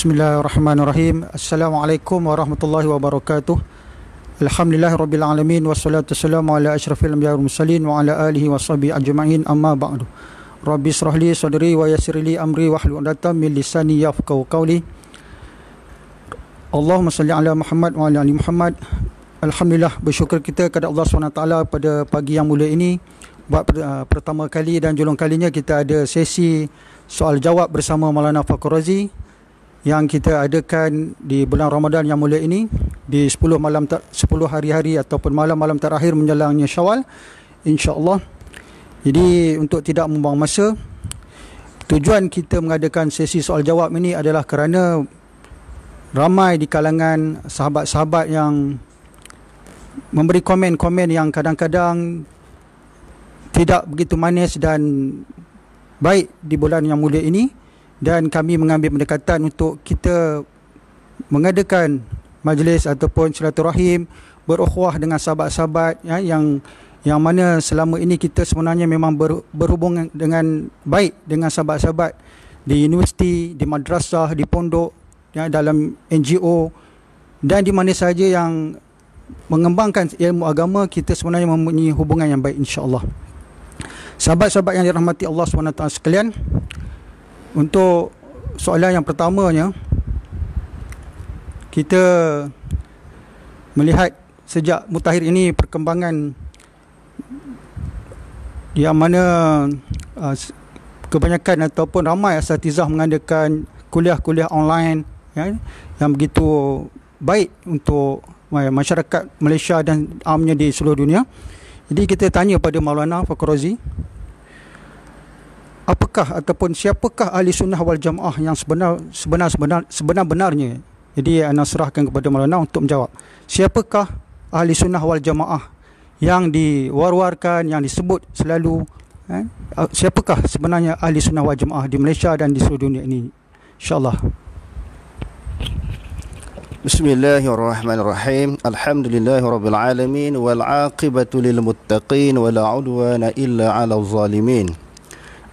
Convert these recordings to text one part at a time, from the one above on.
Bismillahirrahmanirrahim. Assalamualaikum warahmatullahi wabarakatuh. Alhamdulillahirabbil wassalatu wassalamu ala asyrafil anbiya'i wal mursalin wa ala alihi washabihi ajma'in, amma ba'du. Rabbi israh li sadri wa yassir li amri wahlul 'uqdatam min lisani yafqahu qawli. Allahumma salli ala Muhammad wa ala ali Muhammad. Alhamdulillah, bersyukur kita kepada Allah SWT pada pagi yang mulia ini. Buat pertama kali dan julung kalinya kita ada sesi soal jawab bersama Maulana Fakhr Razi yang kita adakan di bulan Ramadan yang mulia ini, di 10 hari-hari ataupun malam-malam terakhir menjelangnya Syawal, insya-Allah. Jadi untuk tidak membuang masa, tujuan kita mengadakan sesi soal jawab ini adalah kerana ramai di kalangan sahabat-sahabat yang memberi komen-komen yang kadang-kadang tidak begitu manis dan baik di bulan yang mulia ini, dan kami mengambil pendekatan untuk kita mengadakan majlis ataupun silaturahim, berukhuwah dengan sahabat-sahabat yang mana selama ini kita sebenarnya memang berhubung dengan baik dengan sahabat-sahabat di universiti, di madrasah, di pondok, dalam NGO dan di mana sahaja yang mengembangkan ilmu agama. Kita sebenarnya mempunyai hubungan yang baik, insya-Allah. Sahabat-sahabat yang dirahmati Allah SWT sekalian, untuk soalan yang pertamanya, kita melihat sejak mutakhir ini perkembangan yang mana kebanyakan ataupun ramai asatizah mengadakan kuliah-kuliah online yang begitu baik untuk masyarakat Malaysia dan amnya di seluruh dunia. Jadi kita tanya pada Maulana Fakhr Razi, apakah ataupun siapakah ahli sunnah wal jamaah yang sebenar-benarnya? Jadi anda serahkan kepada Maulana untuk menjawab. Siapakah ahli sunnah wal jamaah yang diwar-warkan, yang disebut selalu? Siapakah sebenarnya ahli sunnah wal jamaah di Malaysia dan di seluruh dunia ini? InsyaAllah. Bismillahirrahmanirrahim. Alhamdulillahirabbil alamin wal 'aqibatu lil muttaqin wala 'udwana illa 'alal zalimin.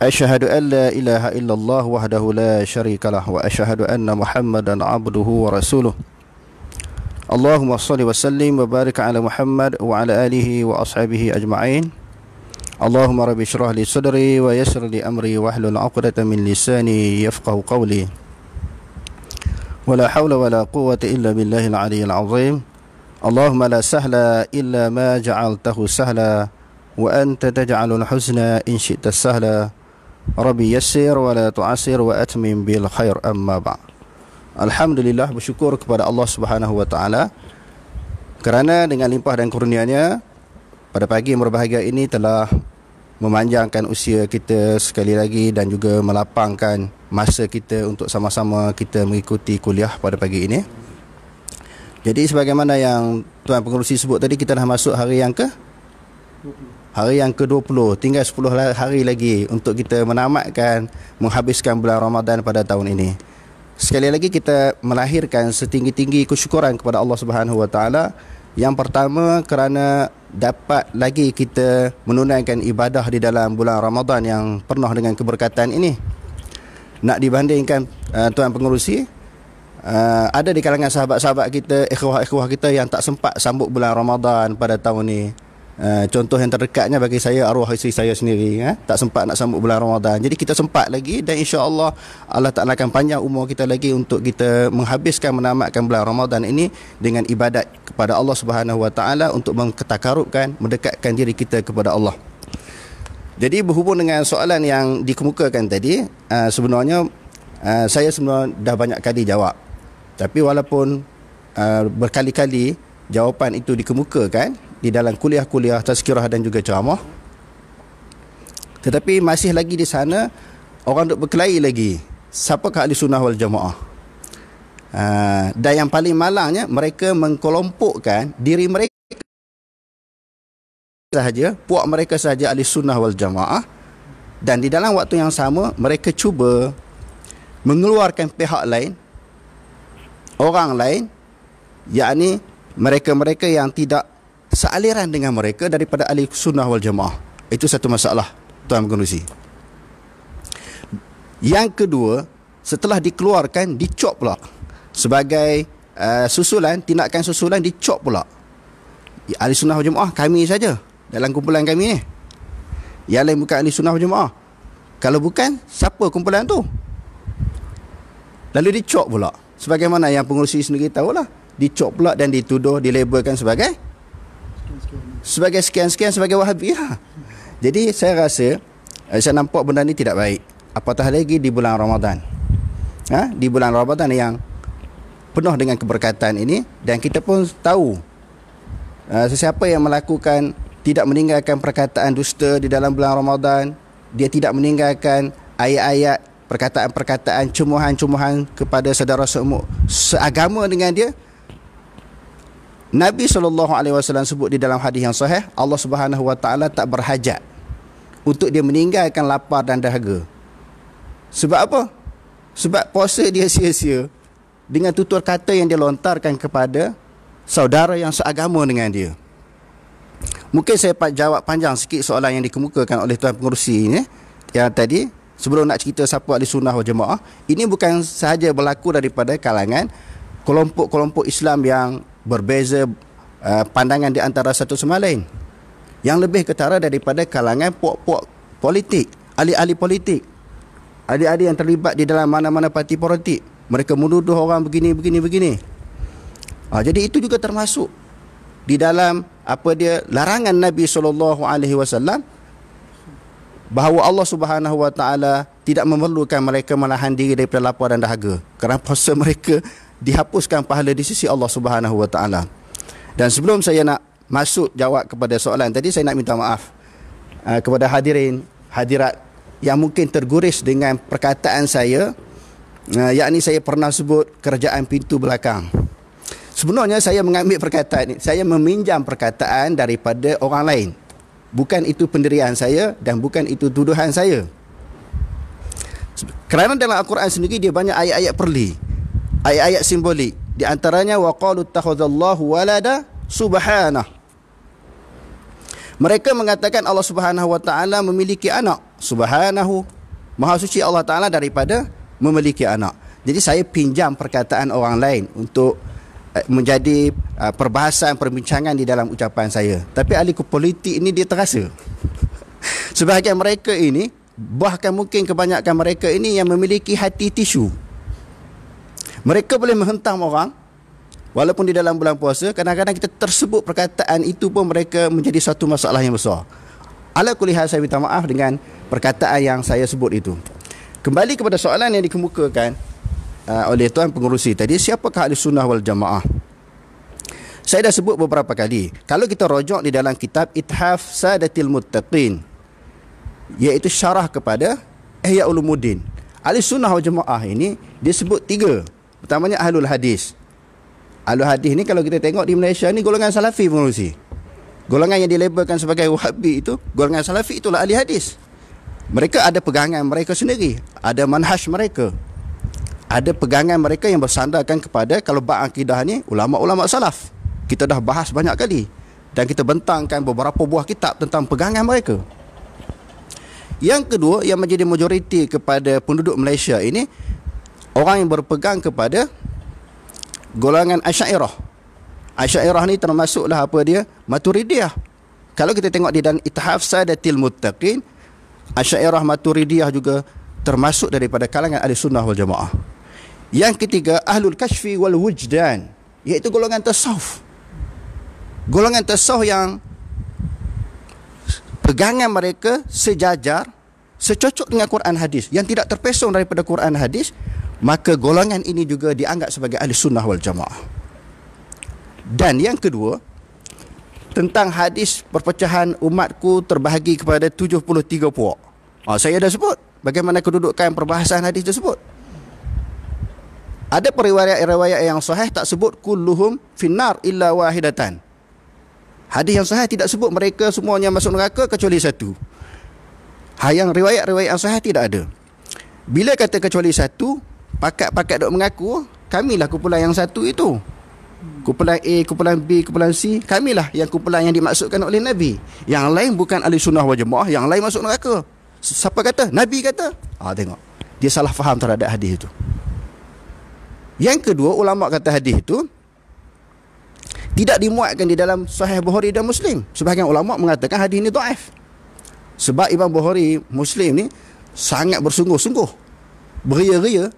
Asyhadu an la ilaha illallah wahdahu la syarikalah wa asyhadu anna Muhammadan 'abduhu wa rasuluh. Allahumma shalli wa sallim wa barik ala Muhammad wa ala alihi wa ashabihi ajma'in. Allahumma rabbi shrah li sadri wa yassir li amri wahlul 'uqdatam min lisani yafqahu qawli. Wala hawla wala quwwata illa billahil 'aliyyil 'azim. Allahumma la sahla illa ma ja'altahu sahla wa anta taj'alul husna in syi'ta sahla. Rabbi yassir wa la tu'assir wa atmim bil khair, amma ba'd. Alhamdulillah, bersyukur kepada Allah Subhanahu wa taala kerana dengan limpah dan kurnia-Nya pada pagi yang berbahagia ini telah memanjangkan usia kita sekali lagi dan juga melapangkan masa kita untuk sama-sama kita mengikuti kuliah pada pagi ini. Jadi sebagaimana yang Tuan Pengerusi sebut tadi, kita dah masuk hari yang ke-20. Tinggal 10 hari lagi untuk kita menamatkan, menghabiskan bulan Ramadan pada tahun ini. Sekali lagi kita melahirkan setinggi-tinggi kesyukuran kepada Allah Subhanahu wa taala. Yang pertama, kerana dapat lagi kita menunaikan ibadah di dalam bulan Ramadan yang penuh dengan keberkatan ini. Nak dibandingkan Tuan Pengerusi, ada di kalangan sahabat-sahabat kita, ikhwah-ikhwah kita yang tak sempat sambut bulan Ramadan pada tahun ini. Contoh yang terdekatnya bagi saya, arwah isteri saya sendiri, tak sempat nak sambut bulan Ramadan. Jadi kita sempat lagi, dan insya-Allah Allah Ta'ala akan panjang umur kita lagi untuk kita menghabiskan, menamatkan bulan Ramadan ini dengan ibadat kepada Allah Subhanahu wa taala untuk mengtakarubkan, mendekatkan diri kita kepada Allah. Jadi berhubung dengan soalan yang dikemukakan tadi, sebenarnya saya sebenarnya dah banyak kali jawab. Tapi walaupun berkali-kali jawapan itu dikemukakan di dalam kuliah-kuliah tazkirah dan juga ceramah, tetapi masih lagi di sana orang duk berkelahi lagi, siapakah ahli sunnah wal jamaah. Dan yang paling malangnya, mereka mengkelompokkan diri mereka sahaja, puak mereka sahaja ahli sunnah wal jamaah, dan di dalam waktu yang sama mereka cuba mengeluarkan pihak lain, orang lain, yakni mereka-mereka yang tidak sealiran dengan mereka daripada ahli sunnah wal jamaah. Itu satu masalah, Tuan Pengerusi. Yang kedua, setelah dikeluarkan dicop pula sebagai susulan, tindakan susulan dicop pula. Ahli sunnah wal jamaah kami saja dalam kumpulan kami ni, yang lain bukan ahli sunnah wal jamaah. Kalau bukan, siapa kumpulan tu? Lalu dicop pula, sebagaimana yang pengurusi sendiri tahulah, dicop pula dan dituduh, dilabelkan sebagai sekian-sekian, sebagai Wahabiyah. Jadi saya rasa, saya nampak benda ni tidak baik, apatah lagi di bulan Ramadan. Di bulan Ramadan yang penuh dengan keberkatan ini, dan kita pun tahu sesiapa yang melakukan, tidak meninggalkan perkataan dusta di dalam bulan Ramadan, dia tidak meninggalkan ayat-ayat, perkataan-perkataan cumuhan-cumuhan kepada saudara seagama dengan dia. Nabi SAW sebut di dalam hadis yang sahih, Allah Subhanahu Wa Taala tak berhajat untuk dia meninggalkan lapar dan dahaga. Sebab apa? Sebab puasa dia sia-sia dengan tutur kata yang dia lontarkan kepada saudara yang seagama dengan dia. Mungkin saya jawab panjang sikit soalan yang dikemukakan oleh tuan pengerusi ini yang tadi, sebelum nak cerita siapa ahli sunnah wal jamaah. Ini bukan sahaja berlaku daripada kalangan kelompok-kelompok Islam yang berbeza pandangan di antara satu sama lain, yang lebih ketara daripada kalangan puak-puak politik, ahli-ahli politik, ahli-ahli yang terlibat di dalam mana-mana parti politik. Mereka menuduh orang begini. Jadi itu juga termasuk di dalam larangan Nabi SAW, bahawa Allah Subhanahu Wa Taala tidak memerlukan mereka menahan diri daripada lapar dan dahaga, kerana puasa mereka dihapuskan pahala di sisi Allah Subhanahu Wa Taala. Dan sebelum saya nak masuk jawab kepada soalan tadi, saya nak minta maaf kepada hadirat yang mungkin terguris dengan perkataan saya, yakni saya pernah sebut kerajaan pintu belakang. Sebenarnya saya mengambil perkataan ini, saya meminjam perkataan daripada orang lain. Bukan itu pendirian saya dan bukan itu tuduhan saya. Kerana dalam Al-Quran sendiri dia banyak ayat-ayat perli, ayat-ayat simbolik. Di antaranya waqalu takhadallahu walada subhanah. Mereka mengatakan Allah Subhanahu Wa Taala memiliki anak. Subhanahu, Maha suci Allah Taala daripada memiliki anak. Jadi saya pinjam perkataan orang lain untuk menjadi perbahasan, perbincangan di dalam ucapan saya. Tapi ahli politik ini dia terasa. Sebahagian mereka ini, bahkan mungkin kebanyakan mereka ini yang memiliki hati tisu. Mereka boleh menghentam orang walaupun di dalam bulan puasa. Kadang-kadang kita tersebut perkataan itu pun mereka menjadi satu masalah yang besar. Ala kulli hal, saya minta maaf dengan perkataan yang saya sebut itu. Kembali kepada soalan yang dikemukakan oleh tuan pengurusi tadi, siapakah ahli sunnah wal jamaah? Saya dah sebut beberapa kali. Kalau kita rujuk di dalam kitab Ithaf Sadatil Muttaqin, iaitu syarah kepada Ihya Ulumuddin, ahli sunnah wal jamaah ini disebut tiga. Pertamanya ahlul hadis. Ahlul hadis ni kalau kita tengok di Malaysia ni golongan salafi pengurusi. Golongan yang dilabelkan sebagai Wahabi itu, golongan salafi itulah ahli hadis. Mereka ada pegangan mereka sendiri, ada manhaj mereka, ada pegangan mereka yang bersandarkan kepada, kalau bab akidah ni, ulama-ulama salaf. Kita dah bahas banyak kali dan kita bentangkan beberapa buah kitab tentang pegangan mereka. Yang kedua, yang menjadi majoriti kepada penduduk Malaysia ini, orang yang berpegang kepada golongan Asy'ariyah. Asy'ariyah ni termasuklah Maturidiyah. Kalau kita tengok di dalam Ithaf Sadatil Muttaqin, Asy'ariyah Maturidiyah juga termasuk daripada kalangan ahli sunnah wal jamaah. Yang ketiga, ahlul kashfi wal wujdan, iaitu golongan tasawuf. Golongan tasawuf yang pegangan mereka sejajar, secocok dengan Quran hadis, yang tidak terpesong daripada Quran hadis, maka golongan ini juga dianggap sebagai ahli sunnah wal jamaah. Dan yang kedua, tentang hadis perpecahan umatku terbahagi kepada 73 puak. Saya dah sebut bagaimana kedudukan perbahasan hadis tersebut. Ada periwayat-riwayat yang sahih tak sebut kulluhum finnar illa wahidatan. Hadis yang sahih tidak sebut mereka semuanya masuk neraka kecuali satu. Yang riwayat-riwayat yang sahih tidak ada. Bila kata kecuali satu, pakat-pakat dok mengaku kamilah kumpulan yang satu itu. Kumpulan A, kumpulan B, kumpulan C, kamilah yang kumpulan yang dimaksudkan oleh Nabi. Yang lain bukan ahli sunnah wal jamaah, yang lain masuk neraka. Siapa kata? Nabi kata. Tengok. dia salah faham terhadap hadis itu. Yang kedua, ulama kata hadis itu tidak dimuatkan di dalam Sahih Bukhari dan Muslim. Sebahagian ulama mengatakan hadis ini dhaif. Sebab Imam Bukhari, Muslim ni sangat bersungguh-sungguh, beria-ria,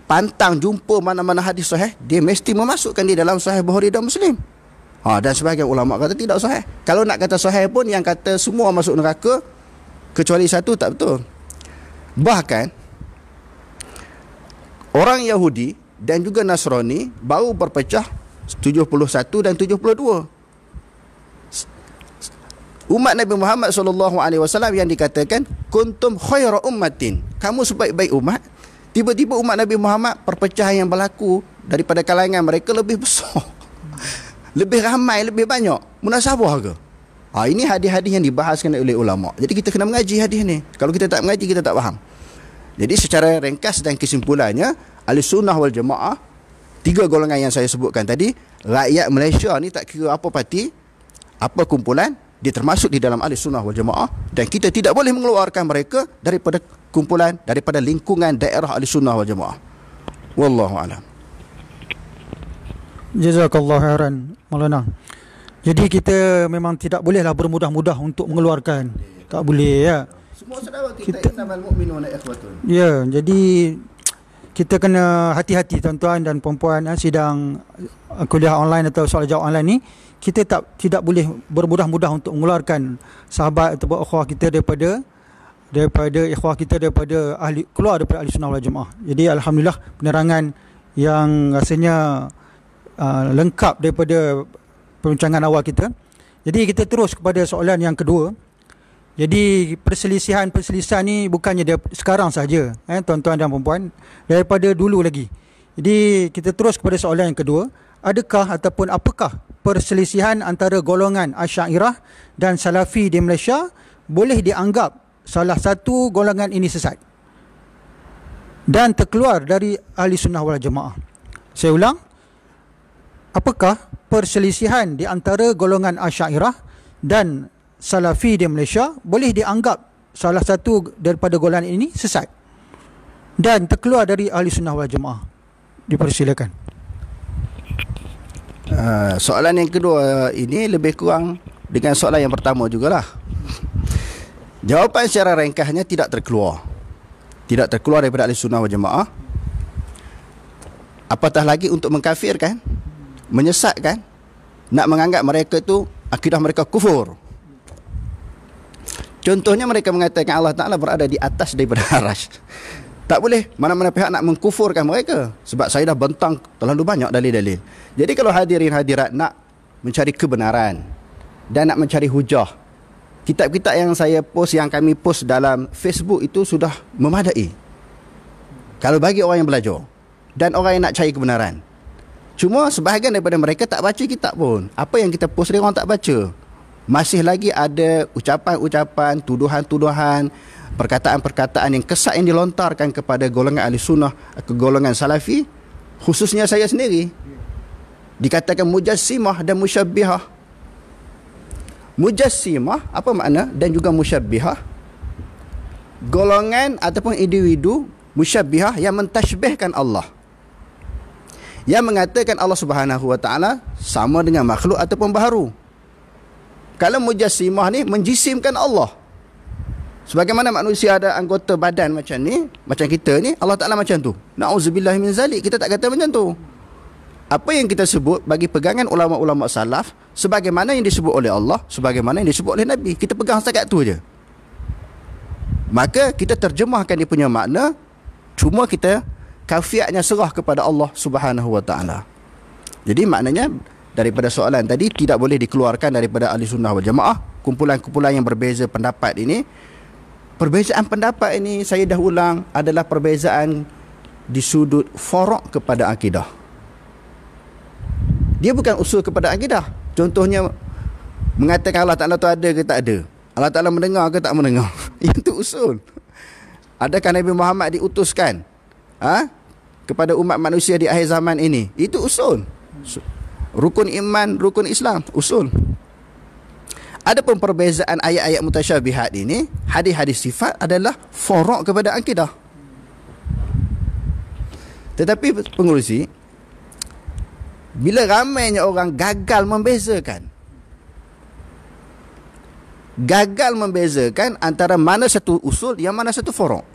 pantang jumpa mana-mana hadis sahih, dia mesti memasukkan di dalam Sahih Bukhari dan Muslim. Dan sebahagian ulama kata tidak sahih. Kalau nak kata sahih pun, yang kata semua masuk neraka kecuali satu, tak betul. Bahkan orang Yahudi dan juga Nasrani baru berpecah 71 dan 72. Umat Nabi Muhammad SAW yang dikatakan kuntum khaira ummatin, kamu sebaik-baik umat. Tiba-tiba umat Nabi Muhammad, perpecahan yang berlaku daripada kalangan mereka lebih besar, lebih ramai, lebih banyak. Munasabah ke? Ini hadis-hadis yang dibahaskan oleh ulama. Jadi kita kena mengaji hadis ni. Kalau kita tak mengaji, kita tak faham. Jadi secara ringkas dan kesimpulannya, Ahlussunnah wal Jamaah, tiga golongan yang saya sebutkan tadi, rakyat Malaysia ni tak kira apa parti, apa kumpulan, dia termasuk di dalam Ahlussunnah wal Jamaah, dan kita tidak boleh mengeluarkan mereka daripada kumpulan, daripada lingkungan daerah Ahlussunnah wal Jamaah. Wallahu a'lam. Jazakallah khairan Maulana. Jadi kita memang tidak bolehlah bermudah-mudah untuk mengeluarkan. Tak boleh, ya. Semua saudara kita innamal mu'minuna ikhwatun. Ya, jadi kita kena hati-hati tuan-tuan dan puan-puan, sidang kuliah online atau soal jawab online ni, kita tidak boleh bermudah-mudah untuk mengeluarkan sahabat atau akhwah kita daripada ikhwah kita, daripada keluar daripada Ahlussunnah wal Jamaah. Jadi alhamdulillah penerangan yang rasanya lengkap daripada perbincangan awal kita. Jadi kita terus kepada soalan yang kedua. Jadi perselisihan ni bukannya dia sekarang saja, tuan-tuan dan puan-puan, daripada dulu lagi. Jadi kita terus kepada soalan yang kedua. Adakah ataupun apakah perselisihan antara golongan Asy'ariyah dan Salafi di Malaysia boleh dianggap salah satu golongan ini sesat dan terkeluar dari Ahlussunnah wal Jamaah? Saya ulang, apakah perselisihan di antara golongan Asy'ariyah dan Salafi di Malaysia boleh dianggap salah satu daripada golongan ini sesat dan terkeluar dari Ahlussunnah wal Jamaah? Dipersilakan. Soalan yang kedua ini lebih kurang dengan soalan yang pertama jugalah. Jawapan secara ringkasnya tidak terkeluar daripada Ahlussunnah wal Jamaah. Apatah lagi untuk mengkafirkan, menyesatkan, nak menganggap mereka itu akidah mereka kufur. Contohnya mereka mengatakan Allah Ta'ala berada di atas daripada arasy. Tak boleh mana-mana pihak nak mengkufurkan mereka, sebab saya dah bentang terlalu banyak dalil-dalil. Jadi kalau hadirin hadirat nak mencari kebenaran dan nak mencari hujah, kitab-kitab yang saya post, yang kami post dalam Facebook itu sudah memadai kalau bagi orang yang belajar dan orang yang nak cari kebenaran. Cuma sebahagian daripada mereka tak baca kitab pun. Apa yang kita post dia orang tak baca. Masih lagi ada ucapan-ucapan, tuduhan-tuduhan, perkataan-perkataan yang kesat yang dilontarkan kepada golongan Ahlussunnah, ke golongan Salafi, khususnya saya sendiri. Dikatakan mujassimah dan musyabbihah. Mujassimah apa makna dan juga musyabbihah? Golongan ataupun individu musyabbihah yang mentashbihkan Allah, yang mengatakan Allah Subhanahu wa taala sama dengan makhluk ataupun baharu. Kalau mujassimah ni menjisimkan Allah. Sebagaimana manusia ada anggota badan macam ni, macam kita ni, Allah Ta'ala macam tu. Na'udzubillah min zalik. Kita tak kata macam tu. Apa yang kita sebut bagi pegangan ulama-ulama salaf, sebagaimana yang disebut oleh Allah, sebagaimana yang disebut oleh Nabi. Kita pegang setakat tu je. Maka kita terjemahkan dia punya makna, cuma kita kafiatnya serah kepada Allah Subhanahu wa taala. Jadi maknanya daripada soalan tadi tidak boleh dikeluarkan daripada Ahlussunnah wal Jamaah. Kumpulan-kumpulan yang berbeza pendapat ini, perbezaan pendapat ini saya dah ulang adalah perbezaan di sudut furu' kepada akidah. Dia bukan usul kepada akidah. Contohnya mengatakan Allah Ta'ala tu ada ke tak ada, Allah Ta'ala mendengar ke tak mendengar. Itu usul. Adakah Nabi Muhammad diutuskan kepada umat manusia di akhir zaman ini? Itu usul. Rukun iman, rukun Islam, usul. Adapun perbezaan ayat-ayat mutasyabihat ini, hadis-hadis sifat adalah furu' kepada akidah. Tetapi pengurusi, bila ramainya orang gagal membezakan antara mana satu usul yang mana satu furuk.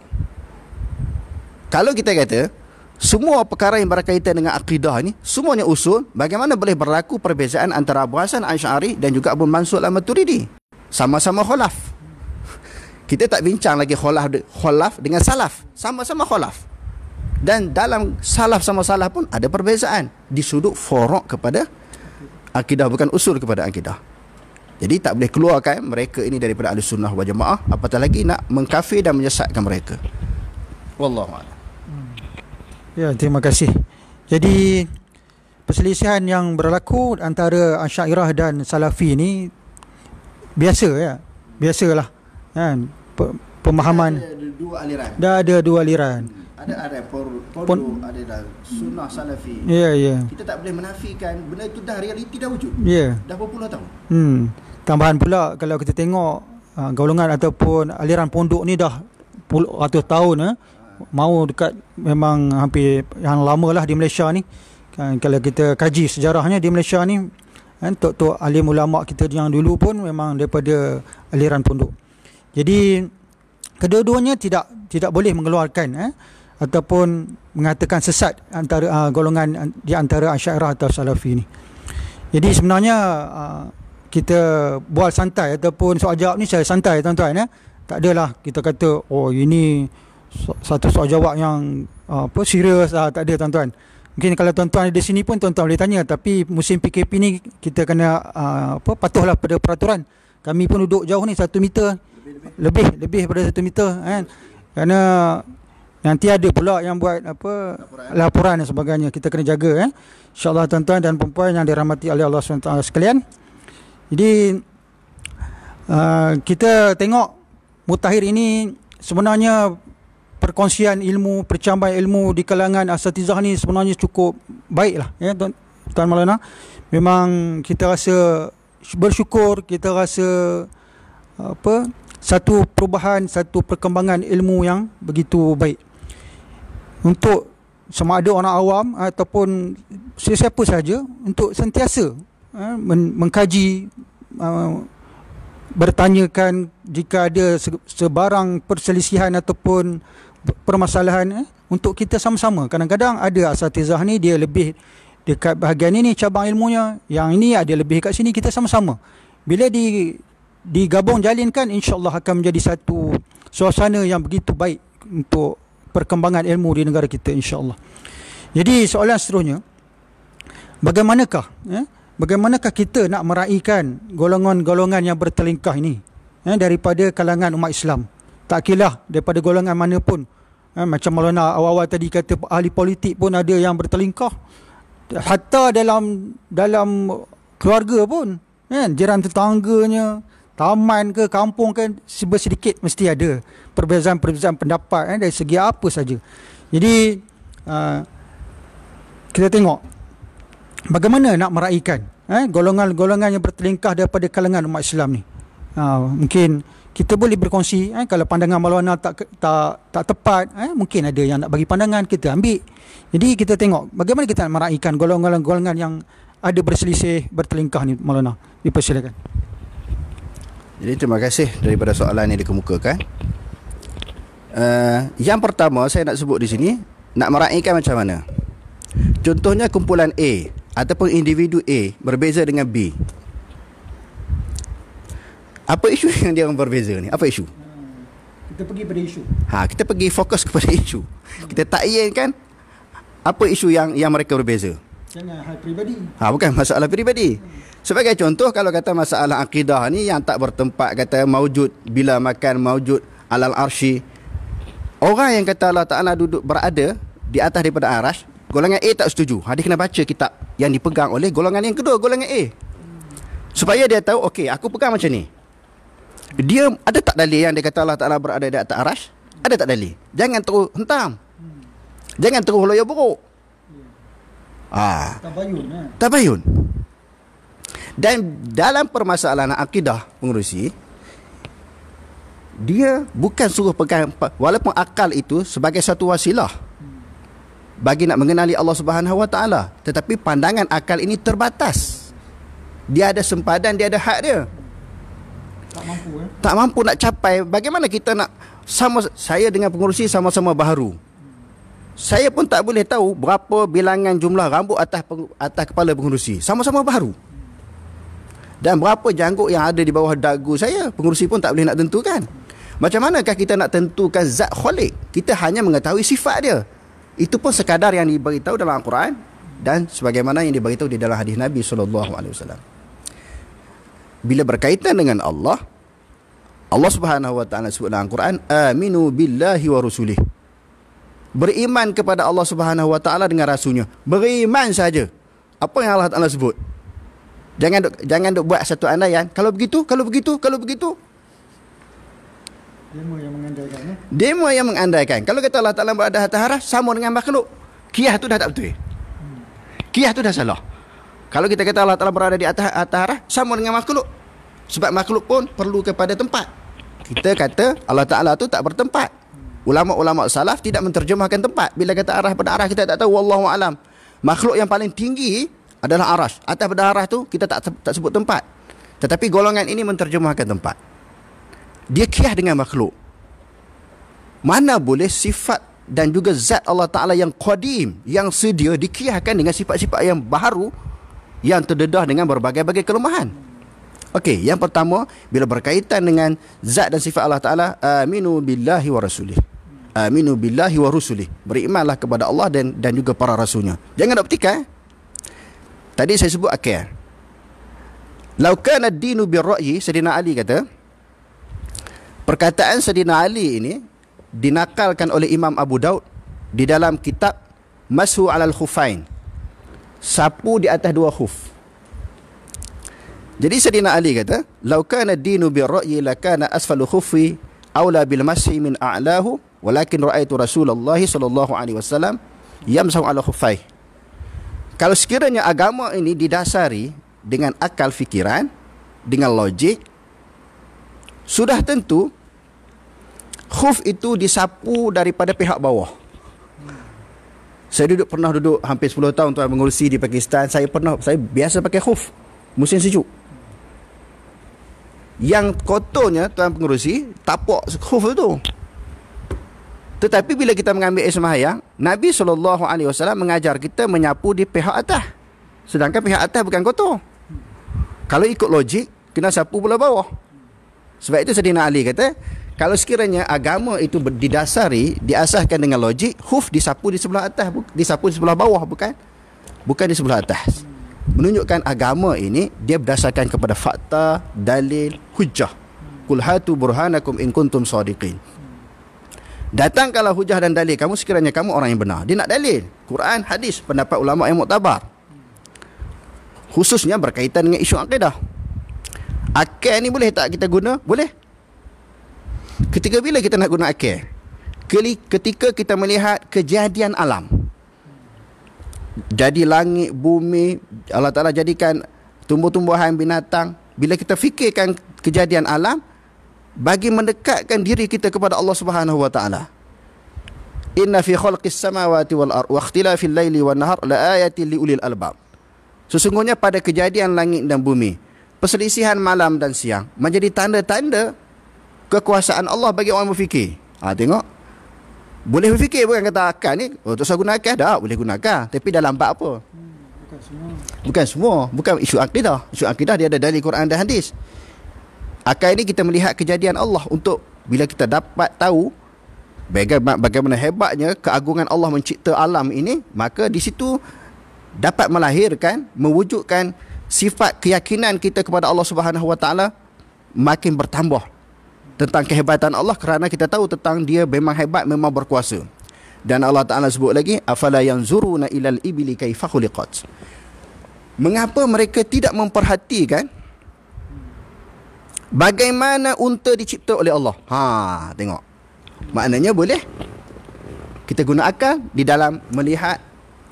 Kalau kita kata semua perkara yang berkaitan dengan akidah ni semuanya usul, bagaimana boleh berlaku perbezaan antara Abu Hasan Asy'ari dan juga Abu Mansur Al-Maturidi? Sama-sama khulaf. Kita tak bincang lagi khulaf dengan salaf, sama-sama khulaf. Dan dalam salaf sama salaf pun ada perbezaan di sudut furuk kepada akidah, bukan usul kepada akidah. Jadi tak boleh keluarkan mereka ini daripada ahli sunnah wal jamaah, apatah lagi nak mengkafir dan menyesatkan mereka. Wallahu a'lam. Ya, terima kasih. Jadi perselisihan yang berlaku antara Asy'ariyah dan Salafi ni biasa ya. Biasalah kan, pemahaman dah ada dua aliran. Ada Pordu, ada dah sunnah Salafi. Ya, ya. Kita tak boleh menafikan benda itu dah realiti, dah wujud. Ya. Dah berpuluh tahun. Tambahan pula kalau kita tengok golongan ataupun aliran pondok ni dah puluh ratus tahun mau dekat, memang hampir yang lama lah di Malaysia ni kan. Kalau kita kaji sejarahnya di Malaysia ni kan, tok-tok alim ulama kita yang dulu pun memang daripada aliran pondok. Jadi kedua-duanya tidak boleh mengeluarkan ataupun mengatakan sesat antara golongan di antara Asy'ariyah atau Salafi ni. Jadi sebenarnya kita buat santai ataupun soal jawab ni secara santai tuan-tuan tak adalah kita kata oh ini satu soal jawab yang serius tak ada tuan-tuan. Mungkin kalau tuan-tuan di sini pun tuan-tuan boleh tanya, tapi musim PKP ni kita kena patuhlah pada peraturan. Kami pun duduk jauh ni 1 meter lebih daripada 1 meter kan. Kerana nanti ada pula yang buat laporan dan sebagainya. Kita kena jaga InsyaAllah tuan-tuan dan puan-puan yang dirahmati oleh Allah SWT sekalian. Jadi kita tengok mutakhir ini sebenarnya perkongsian ilmu, percambahan ilmu di kalangan asatizah ni sebenarnya cukup baiklah ya Tuan Maulana. Memang kita rasa bersyukur, kita rasa satu perubahan, satu perkembangan ilmu yang begitu baik untuk sama ada orang awam ataupun sesiapa saja untuk sentiasa mengkaji, bertanyakan jika ada sebarang perselisihan ataupun permasalahan untuk kita sama-sama. Kadang-kadang ada asatizah ni dia lebih dekat bahagian ini cabang ilmunya, yang ini ada lebih kat sini, kita sama-sama. Bila digabung jalinkan, insya-Allah akan menjadi satu suasana yang begitu baik untuk perkembangan ilmu di negara kita, insya-Allah. Jadi soalan seterusnya, bagaimanakah kita nak meraihkan golongan-golongan yang bertelingkah ini daripada kalangan umat Islam? Tak kira daripada golongan mana pun. Macam Maulana awal-awal tadi kata ahli politik pun ada yang bertelingkah. Hatta dalam keluarga pun jiran tetangganya, taman ke kampung ke, sedikit mesti ada perbezaan-perbezaan pendapat dari segi apa saja. Jadi kita tengok bagaimana nak meraihkan golongan-golongan yang bertelingkah daripada kalangan umat Islam ni. Mungkin kita boleh berkongsi kalau pandangan Maulana tak tepat, mungkin ada yang nak bagi pandangan, kita ambil. Jadi kita tengok bagaimana kita nak meraihkan golongan-golongan yang ada berselisih, bertelingkah ni, Maulana. Dipersilakan. Jadi terima kasih daripada soalan yang dikemukakan. Yang pertama saya nak sebut di sini, nak meraihkan macam mana? Contohnya kumpulan A ataupun individu A berbeza dengan B. Apa isu yang dia orang berbeza ni? Apa isu? Kita pergi pada isu. Kita pergi fokus kepada isu. Kita takyinkan apa isu yang mereka berbeza. Jangan hal peribadi. Bukan masalah peribadi. Sebagai contoh, kalau kata masalah akidah ni yang tak bertempat, kata maujud bila makan, maujud alal arsy. Orang yang kata Allah Ta'ala duduk berada di atas daripada arash, golongan A tak setuju. Dia kena baca kitab yang dipegang oleh golongan yang kedua, golongan A. Supaya dia tahu, okey, aku pegang macam ni. Dia ada tak dalil yang dia kata Allah Ta'ala berada di atas arash? Ada tak dalil? Jangan terus hentam. Jangan terus loya buruk. Tabayun. Dan dalam permasalahan akidah pengurusi, dia bukan suruh pegang, walaupun akal itu sebagai satu wasilah. bagi nak mengenali Allah Subhanahu Wa Taala. Tetapi pandangan akal ini terbatas. Dia ada sempadan, dia ada had dia. Tak mampu nak capai. Bagaimana kita nak saya dengan pengerusi sama-sama baharu. Saya pun tak boleh tahu berapa bilangan jumlah rambut atas kepala pengerusi. Sama-sama baharu. Dan berapa janggut yang ada di bawah dagu saya, pengerusi pun tak boleh nak tentukan. Macam manakah kita nak tentukan zat Khaliq? Kita hanya mengetahui sifat dia. Itu pun sekadar yang diberitahu dalam Al-Quran dan sebagaimana yang diberitahu di dalam hadis Nabi SAW. Bila berkaitan dengan Allah, Allah Subhanahu Wa Taala sebut dalam Al-Quran, aminu billahi wa rusulih. Beriman kepada Allah Subhanahu Wa Taala dengan rasulnya. Beriman saja. Apa yang Allah Taala sebut? Jangan duk buat satu andaian. Kalau begitu. Demo yang mengandaikan. Kalau kata Allah Ta'ala berada atas arah, sama dengan makhluk. Qiyah tu dah tak betul. Qiyah tu dah salah. Kalau kita kata Allah Ta'ala berada di atas arah, sama dengan makhluk. Sebab makhluk pun perlu kepada tempat. Kita kata Allah Ta'ala tu tak bertempat. Ulama-ulama salaf tidak menterjemahkan tempat. Bila kata arah pada arah, kita tak tahu. Wallahu alam. Makhluk yang paling tinggi adalah arash. Atas pada arah tu kita tak sebut tempat. Tetapi golongan ini menterjemahkan tempat. Dia qiyah dengan makhluk. Mana boleh sifat dan juga zat Allah Ta'ala yang qadim, yang sedia, diqiyahkan dengan sifat-sifat yang baharu, yang terdedah dengan berbagai-bagai kelemahan. Okey, yang pertama, bila berkaitan dengan zat dan sifat Allah Ta'ala, aminu billahi wa rasulih. Aminu billahi wa rusulih. Berimanlah kepada Allah dan juga para rasulnya. Jangan nak bertikai. Tadi saya sebut akal. Lau kana ad-dinu bir-ra'yi, Sayyidina Ali kata, perkataan Sayyidina Ali ini dinakalkan oleh Imam Abu Daud di dalam kitab Mashu 'alal Khufain. Sapu di atas dua khuf. Jadi Sayyidina Ali kata, "Lau kana ad-dinu bir-ra'yi lakana asfalu khuffi aula bil mashi min a'lahu, walakin ra'aitu Rasulullah sallallahu alaihi wasallam yamsahu 'ala khuffai." Kalau sekiranya agama ini didasari dengan akal fikiran, dengan logik, sudah tentu khuf itu disapu daripada pihak bawah. Saya pernah duduk hampir 10 tahun tuan mengurusi di Pakistan. Saya biasa pakai khuf musim sejuk. Yang kotornya tuan pengurusi tapak khuf itu. Tetapi bila kita mengambil sembahyang, Nabi SAW mengajar kita menyapu di pihak atas. Sedangkan pihak atas bukan kotor. Kalau ikut logik, kena sapu belah bawah. Sebab itu Sayyidina Ali kata, kalau sekiranya agama itu diasaskan dengan logik, khuf disapu di sebelah atas, disapu di sebelah bawah, bukan di sebelah atas. Menunjukkan agama ini dia berdasarkan kepada fakta, dalil, hujjah. Qul hatu burhanakum in kuntum shadiqin. Datangkanlah hujah dan dalil kamu sekiranya kamu orang yang benar. Dia nak dalil Quran, hadis, pendapat ulama yang muktabar, khususnya berkaitan dengan isu akidah. Akal ni boleh tak kita guna? Boleh. Ketika bila kita nak guna akal? Ketika kita melihat kejadian alam. Jadi langit, bumi, Allah Ta'ala jadikan tumbuh-tumbuhan, binatang. Bila kita fikirkan kejadian alam, bagi mendekatkan diri kita kepada Allah Subhanahu Wa Ta'ala. Inna fi khalqis samawati wal ard wa ikhtilafil laili wan nahar la ayatin li ulil albab. Sesungguhnya pada kejadian langit dan bumi, perselisihan malam dan siang menjadi tanda-tanda kekuasaan Allah bagi orang berfikir. Tengok. Boleh berfikir, bukan kata akal ni, tak usah guna akal. Tak, boleh guna akal. Tapi dalam bab apa? Bukan semua. Bukan isu akidah. Isu akidah dia ada dalil Quran dan hadis. Akal ini kita melihat kejadian Allah untuk bila kita dapat tahu bagaimana hebatnya keagungan Allah mencipta alam ini, maka di situ dapat melahirkan, mewujudkan sifat keyakinan kita kepada Allah Subhanahu Wa Ta'ala makin bertambah tentang kehebatan Allah, kerana kita tahu tentang dia memang hebat, memang berkuasa. Dan Allah Ta'ala sebut lagi, afala yanzuruna ilal ibli kaifa khuliqat. Mengapa mereka tidak memperhatikan bagaimana unta dicipta oleh Allah? Tengok. Maknanya boleh kita guna akal di dalam melihat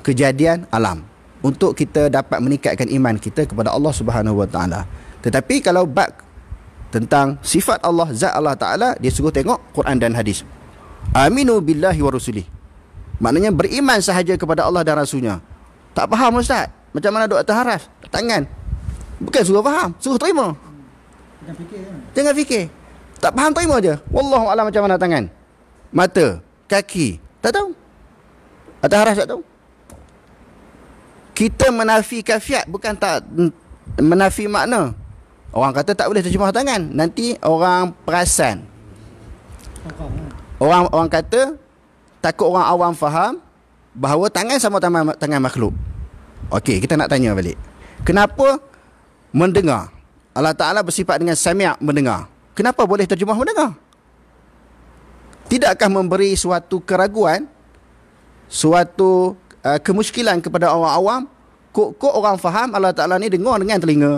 kejadian alam untuk kita dapat meningkatkan iman kita kepada Allah Subhanahu Wa Ta'ala. Tetapi kalau bab tentang sifat Allah, zat Allah Ta'ala, dia suruh tengok Quran dan hadis. Aminu billahi wa rusulih. Maknanya beriman sahaja kepada Allah dan Rasulnya. Tak faham ustaz, macam mana duk atas haras tangan? Bukan suruh faham, suruh terima. Jangan fikir. Tak faham, terima je. Wallahu a'lam macam mana tangan, mata, kaki, tak tahu. Atas haras tak tahu. Kita menafi kafiat, bukan tak menafi makna. Orang kata tak boleh terjemah tangan, nanti orang perasan. Orang kata takut orang awam faham bahawa tangan sama tangan makhluk. Okey, kita nak tanya balik. Kenapa mendengar? Allah Ta'ala bersifat dengan sami' mendengar. Kenapa boleh terjemah mendengar? Tidakkah memberi suatu keraguan, suatu kemuskilan kepada orang awam? Kok orang faham Allah Ta'ala ni dengar dengan telinga.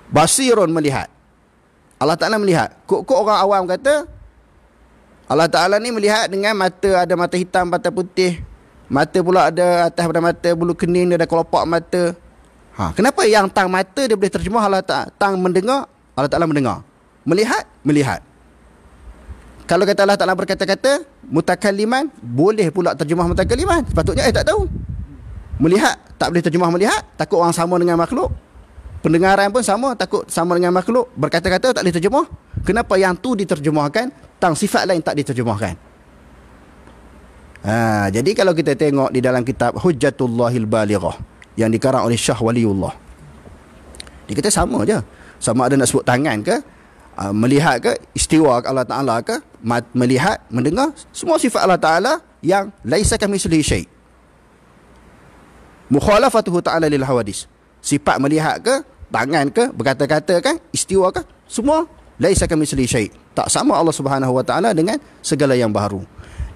Basirun melihat. Allah Ta'ala melihat. Kok orang awam kata Allah Ta'ala ni melihat dengan mata, ada mata hitam, mata putih. Mata pula ada atas pada mata, bulu kening dia ada kelopak mata. Kenapa yang tang mata dia boleh terjemah Allah Ta'ala, tang mendengar, Allah Ta'ala mendengar. Melihat. Kalau kata Allah Ta'ala berkata-kata, mutakalliman, boleh pula terjemah mutakalliman. Sepatutnya tak tahu. Melihat, tak boleh terjemah melihat, takut orang sama dengan makhluk. Pendengaran pun sama, takut sama dengan makhluk. Berkata-kata tak boleh terjemah. Kenapa yang tu diterjemahkan, tang sifat lain tak diterjemahkan? Jadi kalau kita tengok di dalam kitab Hujjatullahil Balighah yang dikarang oleh Syah Waliullah, dia kata sama je. Sama ada nak sebut tangan ke, melihat ke, istiwa ke Allah Ta'ala ke, melihat, mendengar, semua sifat Allah Ta'ala yang laisa kamitslihi syai'. Mukhalafatuhu ta'ala lil hawadis. Sifat melihat ke, tangan ke, berkata-kata kan, istiwa ke, semua laisa kamitslihi syai'. Tak sama Allah Subhanahu wa Ta'ala dengan segala yang baharu.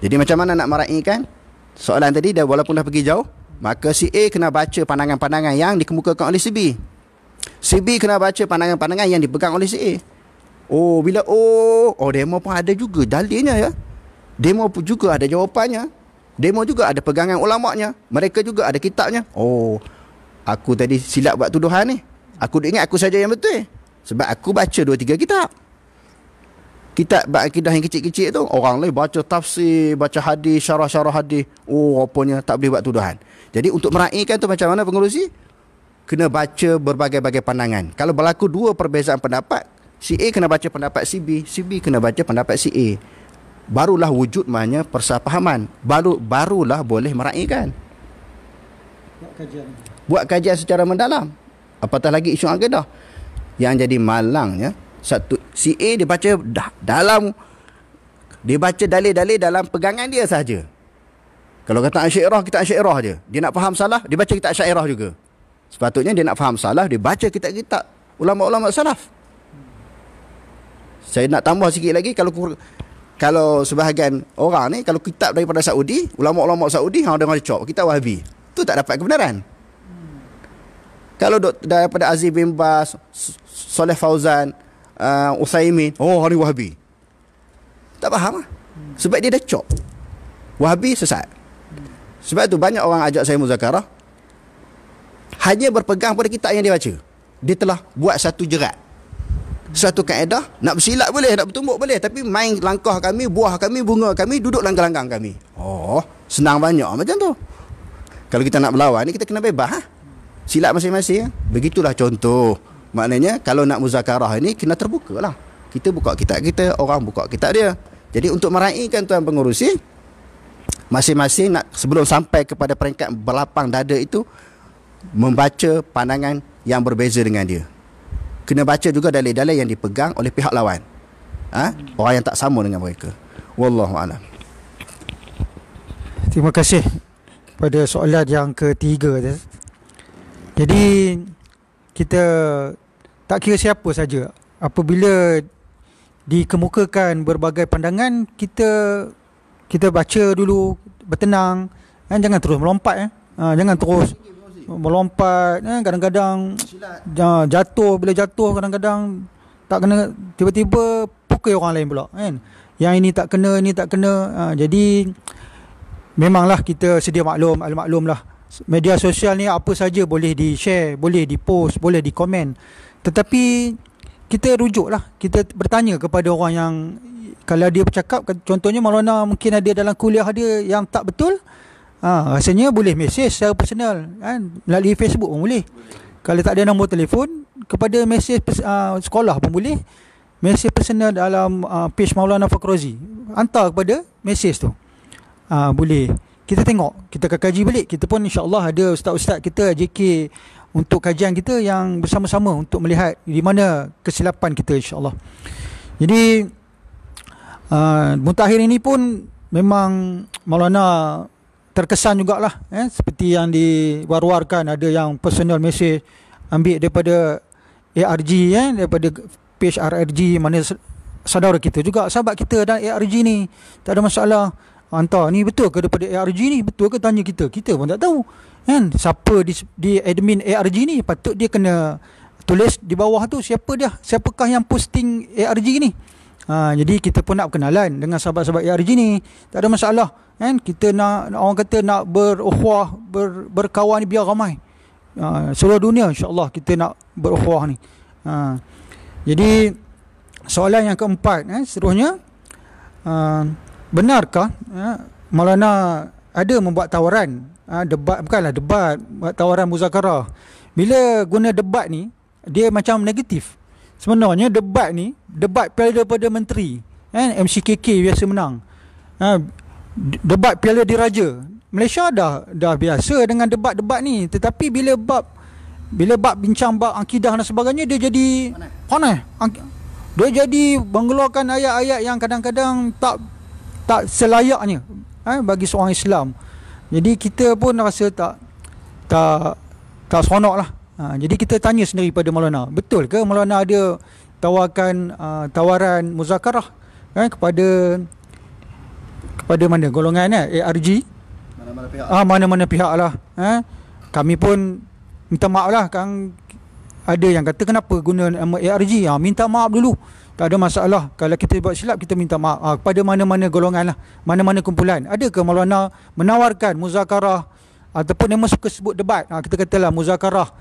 Jadi macam mana nak meraihkan soalan tadi, dah walaupun dah pergi jauh, maka si A kena baca pandangan-pandangan yang dikemukakan oleh si B. Si B kena baca pandangan-pandangan yang dipegang oleh si A. Demo pun ada juga dalilnya ya. Demo pun juga ada jawapannya. Demo juga ada pegangan ulama'nya. Mereka juga ada kitabnya. Aku tadi silap buat tuduhan ni. Aku ingat aku saja yang betul. Sebab aku baca 2-3 kitab. Kitab akidah yang kecil-kecil tu, orang lain baca tafsir, baca hadis, syarah-syarah hadis. Rupanya tak boleh buat tuduhan. Jadi untuk meraihkan tu macam mana pengerusi? Kena baca berbagai-bagai pandangan. Kalau berlaku dua perbezaan pendapat, si A kena baca pendapat si B kena baca pendapat si A. Barulah wujud maknanya persafahaman. Barulah boleh meraihkan. Buat kajian secara mendalam. Apatah lagi isu akidah. Yang jadi malangnya, si A dia baca dia baca dalil-dalil dalam pegangan dia saja. Kalau kata Asy'ariyah, kita Asy'ariyah je. Dia nak faham salah, dia baca kitab Asy'ariyah juga. Sepatutnya dia nak faham salah, dia baca kitab-kitab ulama-ulama salaf. Saya nak tambah sikit lagi, kalau sebahagian orang ni, kalau kitab daripada Saudi, ulama-ulama Saudi hang dengar cop kitab Wahabi, tu tak dapat kebenaran. Kalau daripada Aziz bin Baz, Saleh Fauzan, Utsaimin, hari Wahabi, tak faham lah. Sebab dia dah cop Wahabi sesat. Sebab tu banyak orang ajak saya muzakarah hanya berpegang pada kitab yang dia baca. Dia telah buat satu jerat, satu kaedah. Nak bersilap boleh, nak bertumbuk boleh, tapi main langkah kami, buah kami, bunga kami, duduk langgang-langgang kami. Senang banyak macam tu. Kalau kita nak berlawan ni, kita kena bebas. Silap masing-masing. Begitulah contoh. Maknanya kalau nak muzakarah ni, kena terbuka lah. Kita buka kitab kita, orang buka kitab dia. Jadi untuk meraihkan tuan pengurusi, masing-masing nak, sebelum sampai kepada peringkat berlapang dada itu, membaca pandangan yang berbeza dengan dia. Kena baca juga dalil-dalil yang dipegang oleh pihak lawan, orang yang tak sama dengan mereka. Wallahu'alam. Terima kasih pada soalan yang ketiga. Jadi kita tak kira siapa saja, apabila dikemukakan berbagai pandangan, kita baca dulu, bertenang, jangan terus melompat, jangan terus melompat, kadang-kadang jatuh. Bila jatuh kadang-kadang tak kena, tiba-tiba pukul orang lain pula kan. Yang ini tak kena. Jadi memanglah kita sedia maklum lah, media sosial ni apa saja boleh di-share, boleh di-post, boleh di-komen. Tetapi kita rujuklah, kita bertanya kepada orang kalau dia bercakap, contohnya Maulana mungkin ada dalam kuliah dia yang tak betul, rasanya boleh mesej secara personal kan, melalui Facebook pun boleh. Kalau tak ada nombor telefon, kepada mesej sekolah pun boleh, mesej personal dalam page Maulana Fakhrozi, hantar kepada mesej tu, boleh. Kita tengok, kita akan kaji balik. Kita pun insyaAllah ada ustaz-ustaz kita JK untuk kajian kita yang bersama-sama untuk melihat di mana kesilapan kita insyaAllah. Jadi Mutakhir ini pun memang Maulana terkesan jugalah, seperti yang diwar-warkan, ada yang personal message ambil daripada ARG, daripada page RRG, mana saudara kita juga, sahabat kita dan ARG ni, tak ada masalah. Hantar, ni betul ke daripada ARG ni, betul ke, tanya kita pun tak tahu kan, siapa di admin ARG ni. Patut dia kena tulis di bawah tu siapakah yang posting ARG ni. Jadi kita pun nak berkenalan dengan sahabat-sahabat ARG ni, tak ada masalah kan. Kita nak, orang kata nak berukhuwah, berkawan ni biar ramai, seluruh dunia insyaAllah kita nak berukhuwah ni. Jadi soalan yang keempat, seterusnya, benarkah Maulana ada membuat tawaran debat, bukanlah debat, buat tawaran muzakarah? Bila guna debat ni, dia macam negatif. Sebenarnya debat ni, debat piala daripada menteri, MCKK biasa menang. Debat piala diraja, Malaysia dah biasa dengan debat-debat ni. Tetapi bila bab bincang bab akidah dan sebagainya, dia jadi panas. Dia jadi mengeluarkan ayat-ayat yang kadang-kadang tak selayaknya bagi seorang Islam. Jadi kita pun rasa tak seronok lah. Jadi kita tanya sendiri pada Maulana, betul ke Maulana ada tawaran muzakarah kepada mana golongan ARG, mana-mana pihak lah. Kami pun minta maaf lah kan. Ada yang kata kenapa guna nama ARG, minta maaf dulu, tak ada masalah. Kalau kita buat silap, kita minta maaf kepada mana-mana golongan lah, mana-mana kumpulan. Adakah Maulana menawarkan muzakarah ataupun memang suka sebut debat, kita katalah muzakarah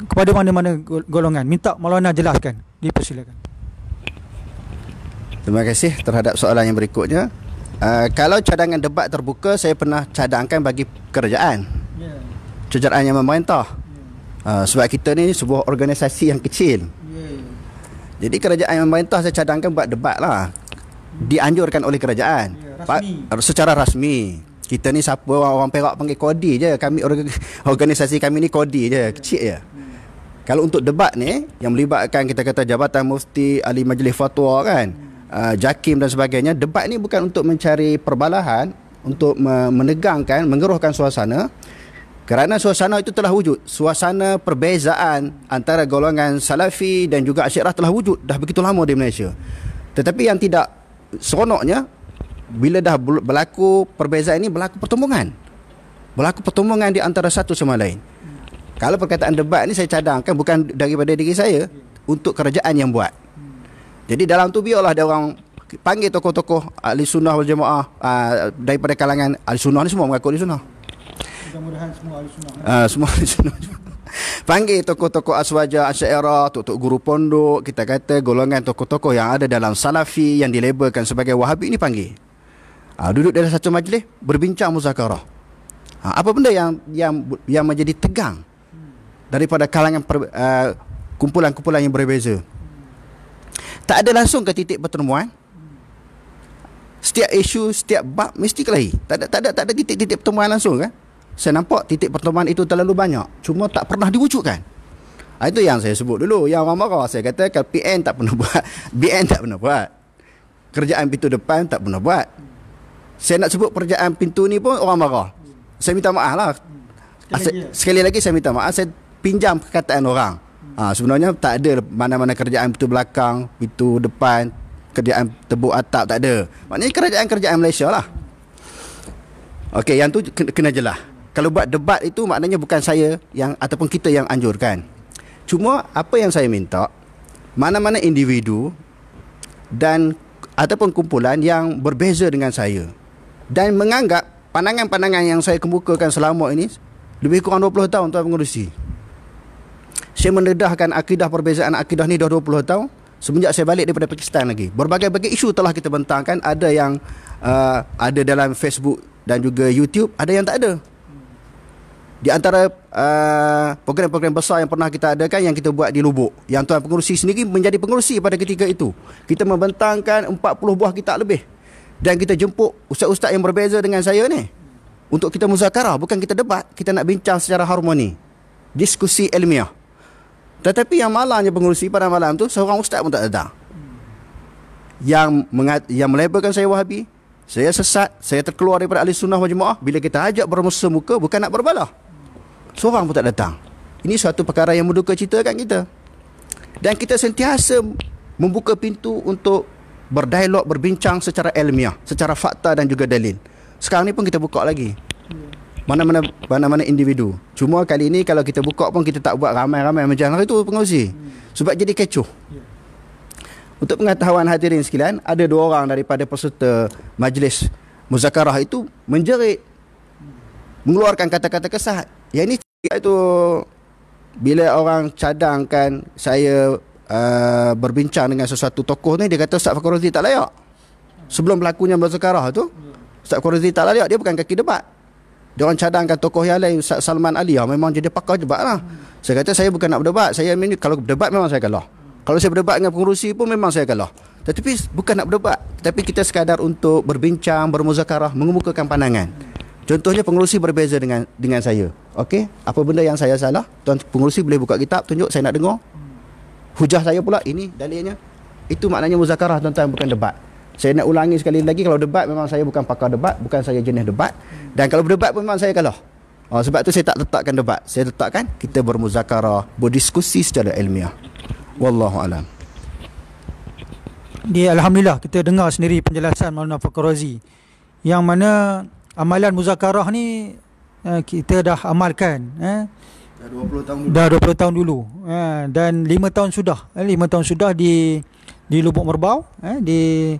kepada mana-mana golongan? Minta Maulana jelaskan. Dipersilakan. Terima kasih terhadap soalan yang berikutnya. Kalau cadangan debat terbuka, saya pernah cadangkan bagi kerajaan, kerajaan yang memerintah. Sebab kita ni sebuah organisasi yang kecil. Jadi kerajaan yang memerintah saya cadangkan buat debat lah, dianjurkan oleh kerajaan, secara rasmi. Kita ni siapa, orang Perak panggil kodi je. Kami organisasi kami ni kodi je, kecil je. Kalau untuk debat ni yang melibatkan kita kata Jabatan Mufti, Ahli Majlis Fatwa kan, JAKIM dan sebagainya, debat ni bukan untuk mencari perbalahan, untuk menegangkan, mengeruhkan suasana. Kerana suasana itu telah wujud. Suasana perbezaan antara golongan Salafi dan juga Asy'ariyah telah wujud dah begitu lama di Malaysia. Tetapi yang tidak seronoknya, bila dah berlaku perbezaan ini, berlaku pertemuan di antara satu sama lain. Kalau perkataan debat ni saya cadangkan bukan daripada diri saya, untuk kerajaan yang buat. Jadi dalam tu biarlah ada orang panggil tokoh-tokoh ahli sunnah wal jamaah, daripada kalangan ahli sunnah ni, semua mengaku ahli sunnah. Mudah-mudahan semua ahli sunnah. Semua ahli sunnah. Panggil tokoh-tokoh Aswaja, Asy'ariyah, tokoh guru pondok, kita kata golongan tokoh-tokoh yang ada dalam Salafi yang dilabelkan sebagai Wahabi ni, panggil. Duduk dalam satu majlis, berbincang muzakarah. Apa benda yang menjadi tegang daripada kalangan kumpulan-kumpulan yang berbeza? Tak ada langsung ke titik pertemuan. Setiap isu, setiap bab mesti kelahi. Tak ada titik-titik pertemuan langsung kan? Saya nampak titik pertemuan itu terlalu banyak, cuma tak pernah diwujudkan. Itu yang saya sebut dulu. Yang orang marah, saya kata kalau PN tak pernah buat, BN tak pernah buat, kerjaan pintu depan tak pernah buat. Saya nak sebut kerjaan pintu ni pun orang marah. Saya minta maaf lah. Sekali lagi saya minta maaf. Saya pinjam perkataan orang. Sebenarnya tak ada mana-mana kerjaan pintu belakang, pintu depan, kerjaan tebuk atap, tak ada. Maknanya kerjaan-kerjaan Malaysia lah. Okey, yang tu kena jelas. Kalau buat debat itu maknanya bukan saya yang ataupun kita yang anjurkan. Cuma apa yang saya minta, mana-mana individu dan ataupun kumpulan yang berbeza dengan saya dan menganggap pandangan-pandangan yang saya kemukakan selama ini, lebih kurang 20 tahun Tuan Pengerusi, saya mendedahkan akidah, perbezaan akidah ni dah 20 tahun. semenjak saya balik daripada Pakistan lagi. Berbagai-bagai isu telah kita bentangkan. Ada yang ada dalam Facebook dan juga YouTube, ada yang tak ada. Di antara program-program besar yang pernah kita adakan, yang kita buat di Lubuk, yang Tuan Pengerusi sendiri menjadi pengerusi pada ketika itu, kita membentangkan 40 buah kitab lebih. Dan kita jemput ustaz-ustaz yang berbeza dengan saya ni untuk kita muzakarah. Bukan kita debat, kita nak bincang secara harmoni, diskusi ilmiah. Tetapi yang malangnya pengerusi pada malam tu, seorang ustaz pun tak datang. Yang melabelkan saya Wahabi, saya sesat, saya terkeluar daripada ahli sunnah wal jemaah. Bila kita ajak bermuka muka, bukan nak berbalah, seorang pun tak datang. Ini suatu perkara yang menduka cita kat kita. Dan kita sentiasa membuka pintu untuk berdialog, berbincang secara ilmiah, secara fakta dan juga dalil. Sekarang ni pun kita buka lagi, mana-mana individu. Cuma kali ini kalau kita buka pun kita tak buat ramai-ramai macam hari tu pengerusi, sebab jadi kecoh. Untuk pengetahuan hadirin sekalian, ada 2 orang daripada peserta majlis muzakarah itu menjerit, mengeluarkan kata-kata kesat. Yang ini itu bila orang cadangkan saya berbincang dengan sesuatu tokoh ni, dia kata Ustaz Fakhr Razi tak layak. Sebelum berlakunya muzakarah tu, Ustaz Fakhr Razi tak layak, dia bukan kaki debat. Dia orang cadangkan tokoh yang lain, Ustaz Salman Ali, memang jadi pakar debat lah. Saya kata saya bukan nak berdebat. Kalau berdebat memang saya kalah. Kalau saya berdebat dengan pengerusi pun memang saya kalah. Tetapi bukan nak berdebat, tapi kita sekadar untuk berbincang, bermuzakarah, mengemukakan pandangan. Contohnya pengerusi berbeza dengan saya. Okey, apa benda yang saya salah, tuan pengerusi boleh buka kitab, tunjuk, saya nak dengar. Hujah saya pula, ini dalilnya. Itu maknanya muzakarah, tuan-tuan, bukan debat. Saya nak ulangi sekali lagi, kalau debat memang saya bukan pakar debat, bukan saya jenis debat. Dan kalau berdebat pun memang saya kalah. Sebab tu saya tak letakkan debat. Saya letakkan kita bermuzakarah, berdiskusi secara ilmiah. Wallahu alam. Alhamdulillah kita dengar sendiri penjelasan Maulana Fakhr Razi, yang mana amalan muzakarah ni kita dah amalkan dah 20 tahun dulu, dan 5 tahun sudah di Lubuk Merbau, di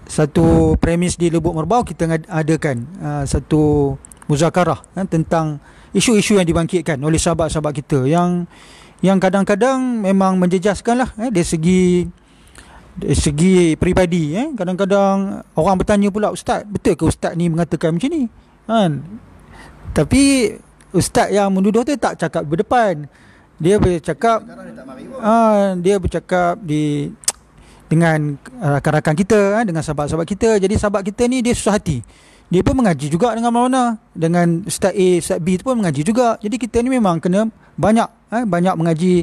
satu premis di Lubuk Merbau kita adakan satu muzakarah tentang isu-isu yang dibangkitkan oleh sahabat-sahabat kita yang kadang-kadang memang menjejaskan lah dari segi peribadi. Kadang-kadang orang bertanya pula, Ustaz, betul ke Ustaz ni mengatakan macam ni? Tapi Ustaz yang menuduh tu tak cakap berdepan. Dia bercakap dengan rakan-rakan kita, dengan sahabat-sahabat kita. Jadi sahabat kita ni dia susah hati. Dia pun mengaji juga dengan Maulana, dengan Ustaz A, Ustaz B tu pun mengaji juga. Jadi kita ni memang kena banyak mengaji.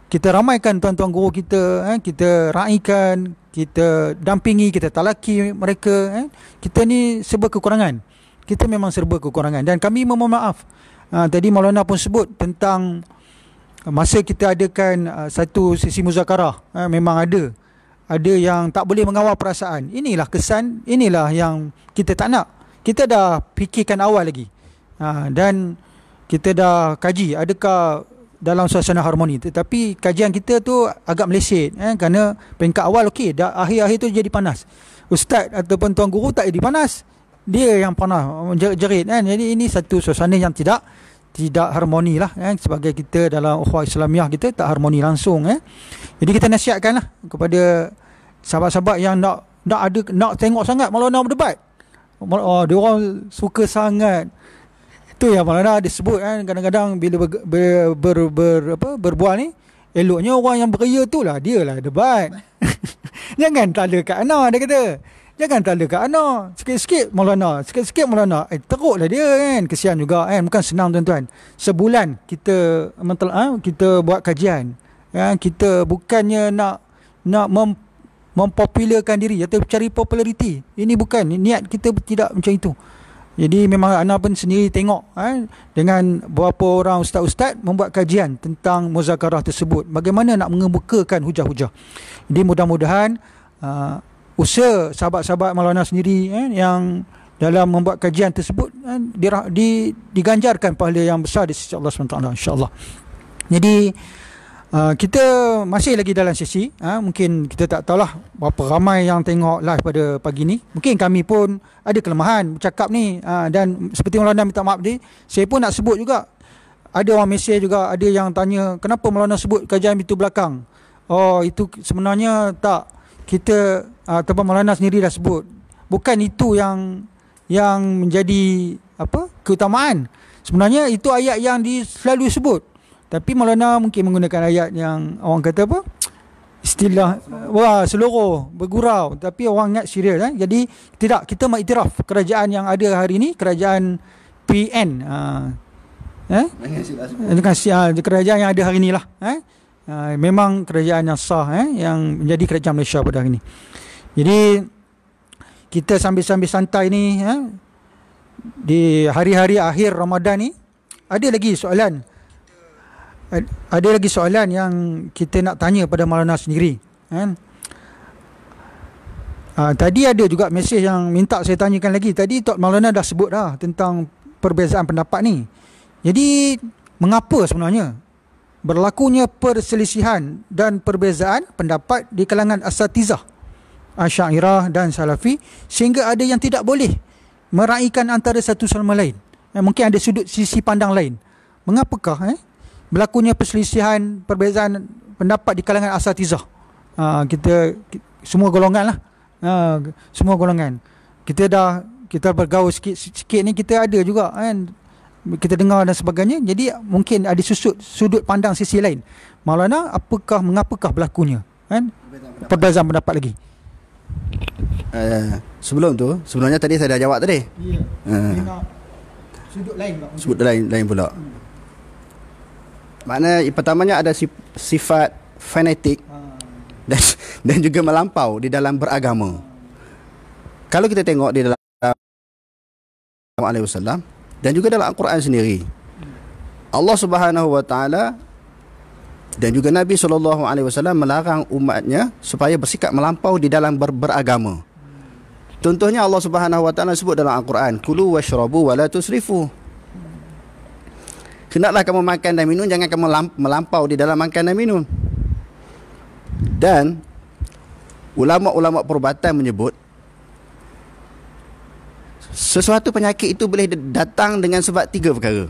Kita ramaikan tuan-tuan guru kita, kita raikan, kita dampingi, kita talaki mereka. Kita ni serba kekurangan. Kita memang serba kekurangan dan kami memohon maaf. Tadi Maulana pun sebut tentang masa kita adakan satu sesi muzakarah, memang ada yang tak boleh mengawal perasaan. Inilah kesan, inilah yang kita tak nak. Kita dah fikirkan awal lagi, dan kita dah kaji adakah dalam suasana harmoni. Tetapi kajian kita tu agak meleset, kerana peringkat awal okey, dah akhir-akhir tu jadi panas. Ustaz ataupun tuan guru tak jadi panas, dia yang panas menjerit. Jadi ini satu suasana yang tidak harmoni lah, sebagai kita dalam ukhuwah Islamiah kita tak harmoni langsung. Jadi kita nasihatkanlah kepada sahabat-sahabat yang nak tengok sangat Maulana berdebat. Dia orang suka sangat. Itu yang Maulana disebut kadang-kadang bila berbual ni, eloknya orang yang beria tu lah, dia lah debat. Jangan tala kat ana, dia kata. Jangan tala kat ana. Sikit-sikit Maulana, teruklah dia kan. Kesian juga kan, bukan senang tuan-tuan. Sebulan kita buat kajian. Kita bukannya nak mempopularkan diri atau cari populariti. Ini bukan, niat kita tidak macam itu. Jadi memang ana pun sendiri tengok dengan beberapa orang ustaz-ustaz membuat kajian tentang muzakarah tersebut, bagaimana nak mengemukakan hujah-hujah. Jadi mudah-mudahan usaha sahabat-sahabat Maulana sendiri yang dalam membuat kajian tersebut diganjarkan pahala yang besar di sisi Allah SWT, insya-Allah. Jadi kita masih lagi dalam sesi, mungkin kita tak tahulah berapa ramai yang tengok live pada pagi ni. Mungkin kami pun ada kelemahan bercakap ni, dan seperti Maulana minta maaf tadi, saya pun nak sebut juga. Ada orang mesej juga, ada yang tanya kenapa Maulana sebut kajian pintu belakang. Oh, itu sebenarnya tak, kita ataupun Maulana sendiri dah sebut. Bukan itu yang menjadi apa keutamaan. Sebenarnya itu ayat yang selalu sebut. Tapi Maulana mungkin menggunakan ayat yang orang kata apa? Istilah seluruh bergurau, tapi orang ingat serius Jadi tidak, kita mengiktiraf kerajaan yang ada hari ini, kerajaan PN. Kerajaan yang ada hari inilah. Memang kerajaan yang sah yang menjadi kerajaan Malaysia pada hari ini. Jadi kita sambil-sambil santai ni di hari-hari akhir Ramadan ni, ada lagi soalan yang kita nak tanya pada Maulana sendiri. Tadi ada juga mesej yang minta saya tanyakan lagi. Tadi Tok Maulana dah sebut dah tentang perbezaan pendapat ni. Jadi mengapa sebenarnya berlakunya perselisihan dan perbezaan pendapat di kalangan asatizah Asy'ariyah dan Salafi, sehingga ada yang tidak boleh meraihkan antara satu sama lain? Mungkin ada sisi pandang lain. Mengapakah berlakunya perselisihan, perbezaan pendapat di kalangan asatizah? Kita semua golongan lah. Semua golongan. Kita bergaul sikit ni, kita ada juga kita dengar dan sebagainya. Jadi mungkin ada sudut pandang sisi lain. Maulana, mengapakah berlakunya perbezaan pendapat lagi? Sebelum tu, sebenarnya tadi saya dah jawab tadi. Sudut lain pula. Sudut lain pula. Makna pertamanya ada sifat fanatik dan juga melampau di dalam beragama. Kalau kita tengok di dalam Alaihi Wasallam dan juga dalam Al-Quran sendiri, Allah Subhanahu Wa Taala dan juga Nabi SAW melarang umatnya supaya bersikap melampau di dalam beragama. Contohnya Allah Subhanahu Wa Taala sebut dalam Al-Quran, kulu washrabu wala tusrifu. Hendaklah kamu makan dan minum, jangan kamu melampau di dalam makan dan minum. Dan ulama-ulama perubatan menyebut sesuatu penyakit itu boleh datang dengan sebab 3 perkara.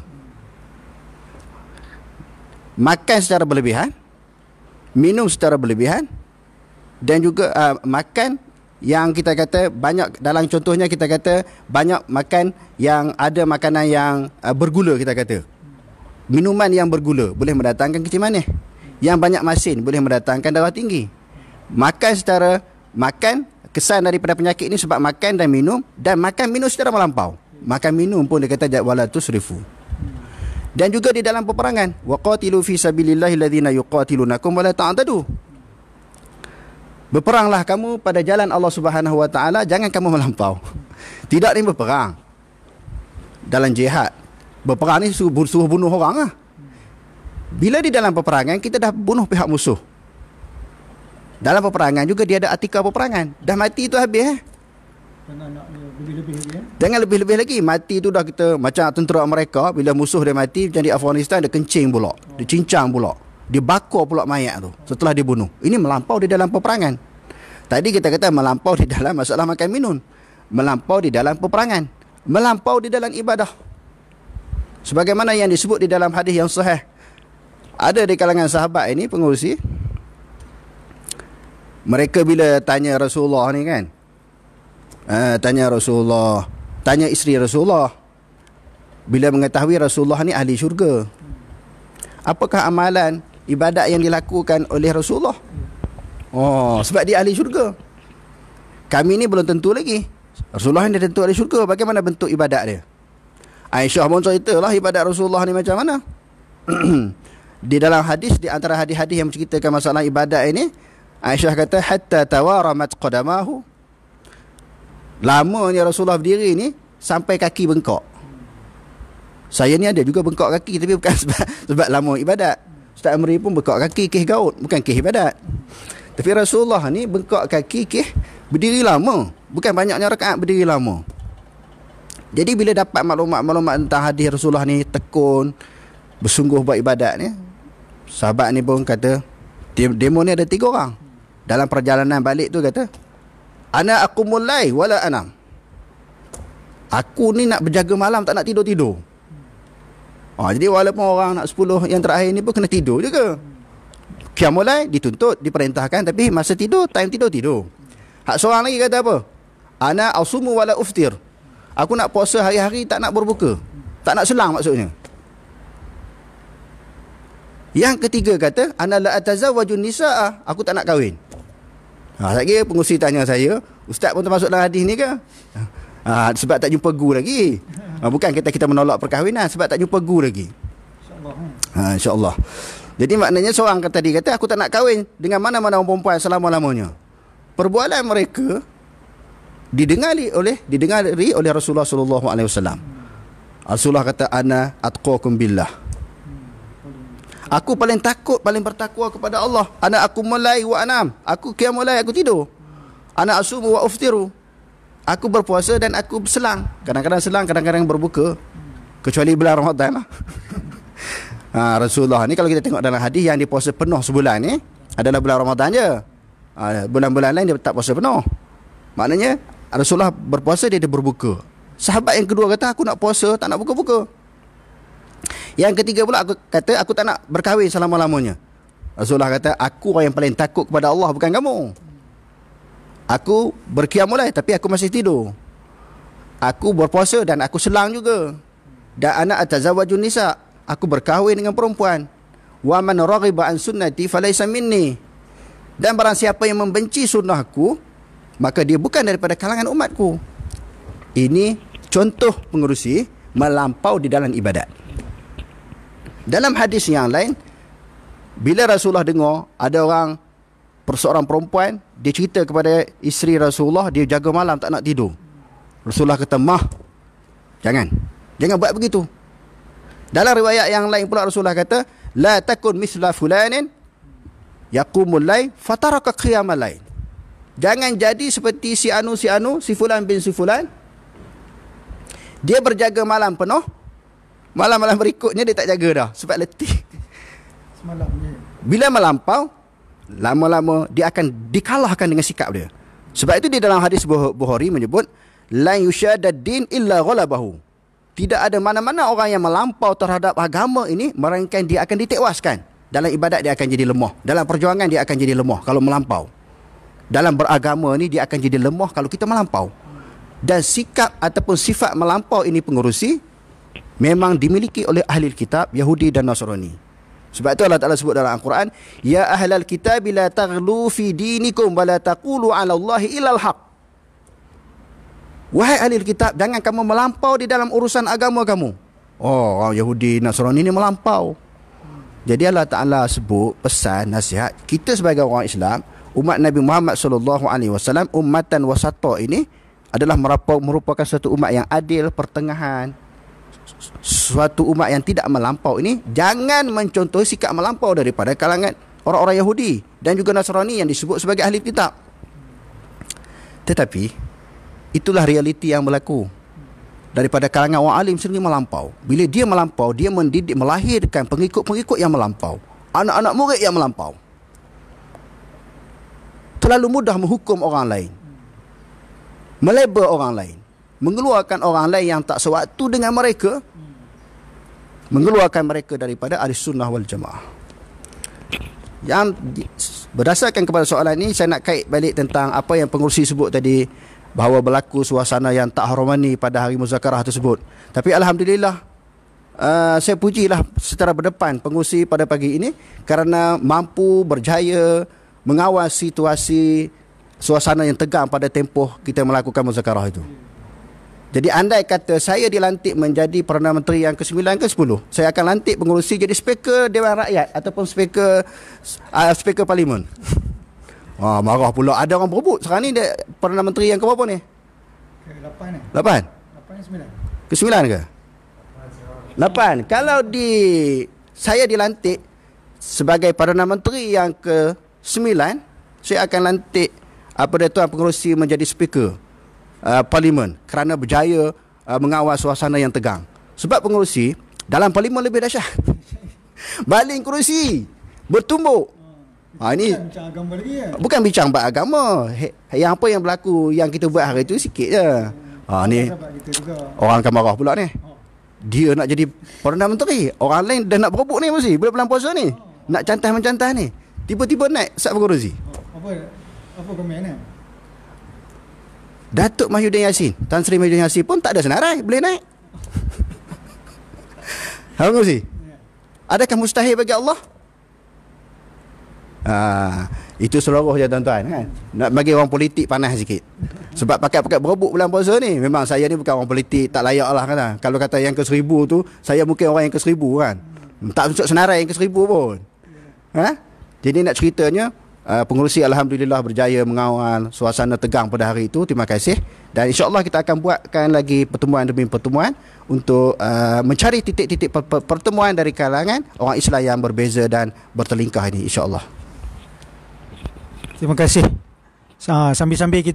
Makan secara berlebihan, minum secara berlebihan, dan juga makan yang kita kata banyak. Dalam contohnya kita kata banyak makan yang ada makanan yang bergula, kita kata minuman yang bergula boleh mendatangkan kencing manis. Yang banyak masin boleh mendatangkan darah tinggi. Kesan daripada penyakit ini sebab makan dan minum, dan makan minum secara melampau. Makan minum pun dia kata wala tusrifu. Dan juga di dalam peperangan, waqatilu fi sabilillahi alladhina yuqatilunakum wala ta'tadu. Berperanglah kamu pada jalan Allah Subhanahu Wa Taala, jangan kamu melampau. Tidak ni berperang dalam jihad. Berperang ni suruh bunuh orang lah. Bila di dalam peperangan kita dah bunuh pihak musuh, dalam peperangan juga dia ada artikel peperangan. Dah mati tu habis Jangan lebih-lebih lagi. Mati tu dah kita macam tentera Amerika, bila musuh dia mati macam di Afghanistan, dia kencing pula, dia cincang pula, dia bakar pula mayat tu setelah dibunuh. Ini melampau di dalam peperangan. Tadi kita kata melampau di dalam masalah makan minum, melampau di dalam peperangan, melampau di dalam ibadah. Sebagaimana yang disebut di dalam hadis yang sahih, ada di kalangan sahabat ini pengurusi, mereka bila tanya Rasulullah ni kan, tanya isteri Rasulullah, bila mengetahui Rasulullah ni ahli syurga, apakah amalan ibadat yang dilakukan oleh Rasulullah? Oh, sebab dia ahli syurga. Kami ni belum tentu lagi. Rasulullah ni tentu ahli syurga. Bagaimana bentuk ibadat dia? Aisyah pun ceritalah ibadat Rasulullah ni macam mana. Di dalam hadis, di antara hadis-hadis yang menceritakan masalah ibadat ini, Aisyah kata hatta tawaramat qadamahu. Lamanya Rasulullah berdiri ni sampai kaki bengkak. Saya ni ada juga bengkak kaki, tapi bukan sebab lama ibadat. Ustaz Amri pun bengkak kaki kih gaut, bukan kih ibadat. Tapi Rasulullah ni bengkak kaki kih berdiri lama, bukan banyaknya rakaat, berdiri lama. Jadi bila dapat maklumat-maklumat tentang hadis Rasulullah ni tekun, bersungguh buat ibadat ni, sahabat ni pun kata, demo ni ada 3 orang. Dalam perjalanan balik tu kata, ana aqumul lail wala anam. Aku ni nak berjaga malam, tak nak tidur-tidur. Jadi walaupun orang nak 10 yang terakhir ni pun kena tidur juga. Qiyamul Lail dituntut, diperintahkan, tapi masa tidur, time tidur. Hak seorang lagi kata apa? Ana asumu wala uftir. Aku nak puasa hari-hari, tak nak berbuka. Tak nak selang maksudnya. Yang ketiga kata, ana la atazawwajun nisaa. Aku tak nak kahwin. Lagi pengurusi tanya saya, ustaz pun termasuk dalam hadis ni ke? Sebab tak jumpa gu lagi. Bukan kita menolak perkahwinan, sebab tak jumpa gu lagi. InsyaAllah. Jadi maknanya seorang tadi kata, aku tak nak kahwin dengan mana-mana orang perempuan selama-lamanya. Perbualan mereka didengari oleh Rasulullah sallallahu alaihi wasallam. Rasulullah kata, ana atqakum billah. Aku paling takut, paling bertakwa kepada Allah. Ana aqumul lail wa anam. Aku qiyamul lail, aku tidur. Ana asumu wa uftiru. Aku berpuasa dan aku berselang. Kadang-kadang selang, kadang-kadang berbuka. Kecuali bulan Ramadan lah. Rasulullah ni kalau kita tengok dalam hadis yang dia puasa penuh sebulan ni adalah bulan Ramadan je. Bulan-bulan lain dia tak puasa penuh. Maknanya Rasulullah berpuasa, dia berbuka. Sahabat yang kedua kata, aku nak puasa, tak nak buka-buka. Yang ketiga pula aku kata, aku tak nak berkahwin selama-lamanya. Rasulullah kata, aku orang yang paling takut kepada Allah, bukan kamu. Aku berqiyamul lail tapi aku masih tidur. Aku berpuasa dan aku selang juga. Dan ana atazawwajun nisa. Aku berkahwin dengan perempuan. Wa man raghiba an sunnati falaysa minni. Dan barang siapa yang membenci sunnahku, maka dia bukan daripada kalangan umatku. Ini contoh pengerusi melampau di dalam ibadat. Dalam hadis yang lain, bila Rasulullah dengar ada seorang perempuan, dia cerita kepada isteri Rasulullah, dia jaga malam tak nak tidur. Rasulullah kata, mah, jangan buat begitu. Dalam riwayat yang lain pula Rasulullah kata, la takun misla fulanin yaqumul lail fataraka qiyamal lail. Jangan jadi seperti si anu, si fulan bin si fulan. Dia berjaga malam penuh, malam-malam berikutnya dia tak jaga dah sebab letih. Bila melampau, lama-lama dia akan dikalahkan dengan sikap dia. Sebab itu di dalam hadis Bukhari menyebut, la yushadad din illa ghalabahu. Tidak ada mana-mana orang yang melampau terhadap agama ini melainkan dia akan ditekwaskan. Dalam ibadat dia akan jadi lemah, dalam perjuangan dia akan jadi lemah kalau melampau. Dalam beragama ni dia akan jadi lemah kalau kita melampau. Dan sikap ataupun sifat melampau ini pengerusi memang dimiliki oleh ahli kitab Yahudi dan Nasrani. Sebab itu Allah Ta'ala sebut dalam Al-Quran, ya ahlal kitab la taghlu fi dinikum wa la taqulu 'ala Allahi illal haq. Wahai ahli kitab, jangan kamu melampau di dalam urusan agama kamu. Oh, orang Yahudi Nasrani ni melampau. Jadi Allah Ta'ala sebut pesan nasihat kita sebagai orang Islam, umat Nabi Muhammad sallallahu alaihi wasallam, ummatan wasata ini adalah merupakan satu umat yang adil, pertengahan. Suatu umat yang tidak melampau ini jangan mencontohi sikap melampau daripada kalangan orang-orang Yahudi dan juga Nasrani yang disebut sebagai ahli kitab. Tetapi itulah realiti yang berlaku daripada kalangan orang alim sendiri melampau. Bila dia melampau, dia mendidik, melahirkan pengikut-pengikut yang melampau, anak-anak murid yang melampau. Terlalu mudah menghukum orang lain, melabel orang lain, mengeluarkan orang lain yang tak sewaktu dengan mereka, mengeluarkan mereka daripada ahli sunnah wal jamaah. Yang berdasarkan kepada soalan ini, saya nak kait balik tentang apa yang pengurusi sebut tadi, bahawa berlaku suasana yang tak harmoni pada hari muzakarah tersebut. Tapi alhamdulillah, saya pujilah secara berdepan pengurusi pada pagi ini kerana mampu berjaya mengawal situasi suasana yang tegang pada tempoh kita melakukan muzakarah itu. Jadi andai kata saya dilantik menjadi Perdana Menteri yang ke-9 ke-10, saya akan lantik pengurusi jadi speaker Dewan Rakyat ataupun speaker Parlimen. Marah pula. Ada orang berebut. Sekarang ni dia Perdana Menteri yang ke berapa ni? Ke-8 ni. 8? 8 ke 9? Ke-9 ke? 8. Kalau saya dilantik sebagai Perdana Menteri yang ke-9, saya akan lantik Tuan Pengerusi menjadi speaker Parlimen kerana berjaya mengawal suasana yang tegang. Sebab pengerusi dalam Parlimen lebih dahsyat. Baling kerusi bertumbuk. Ini bincang agama lagi ya? Bukan bincang bab agama. Yang apa yang berlaku yang kita buat hari itu sikit je. Ni orang akan marah pula ni. Dia nak jadi Perdana Menteri, orang lain dah nak berebut ni mesti bulan puasa ni. Nak cantah-mencantah ni. Tiba-tiba naik Ustaz Fakhr Razi. Apa komen ni? Datuk Mahyudin Yassin, Tan Sri Mahyudin Yassin pun tak ada senarai, boleh naik. Fakhr Razi. Adakah mustahil bagi Allah? Itu seluruh je tuan-tuan kan. Nak bagi orang politik panas sikit. Sebab pakai-pakai berebut bulan puasa ni, memang saya ni bukan orang politik, tak layak lah kan. Kalau kata yang ke-1000 tu, saya mungkin orang yang ke-1000 kan. Tak masuk senarai yang ke-1000 pun. Jadi nak ceritanya, pengurusi Alhamdulillah berjaya mengawal suasana tegang pada hari itu. Terima kasih. Dan insyaAllah kita akan buatkan lagi pertemuan demi pertemuan untuk mencari titik-titik pertemuan dari kalangan orang Islam yang berbeza dan bertelingkah ini, insyaAllah. Terima kasih. Sambil-sambil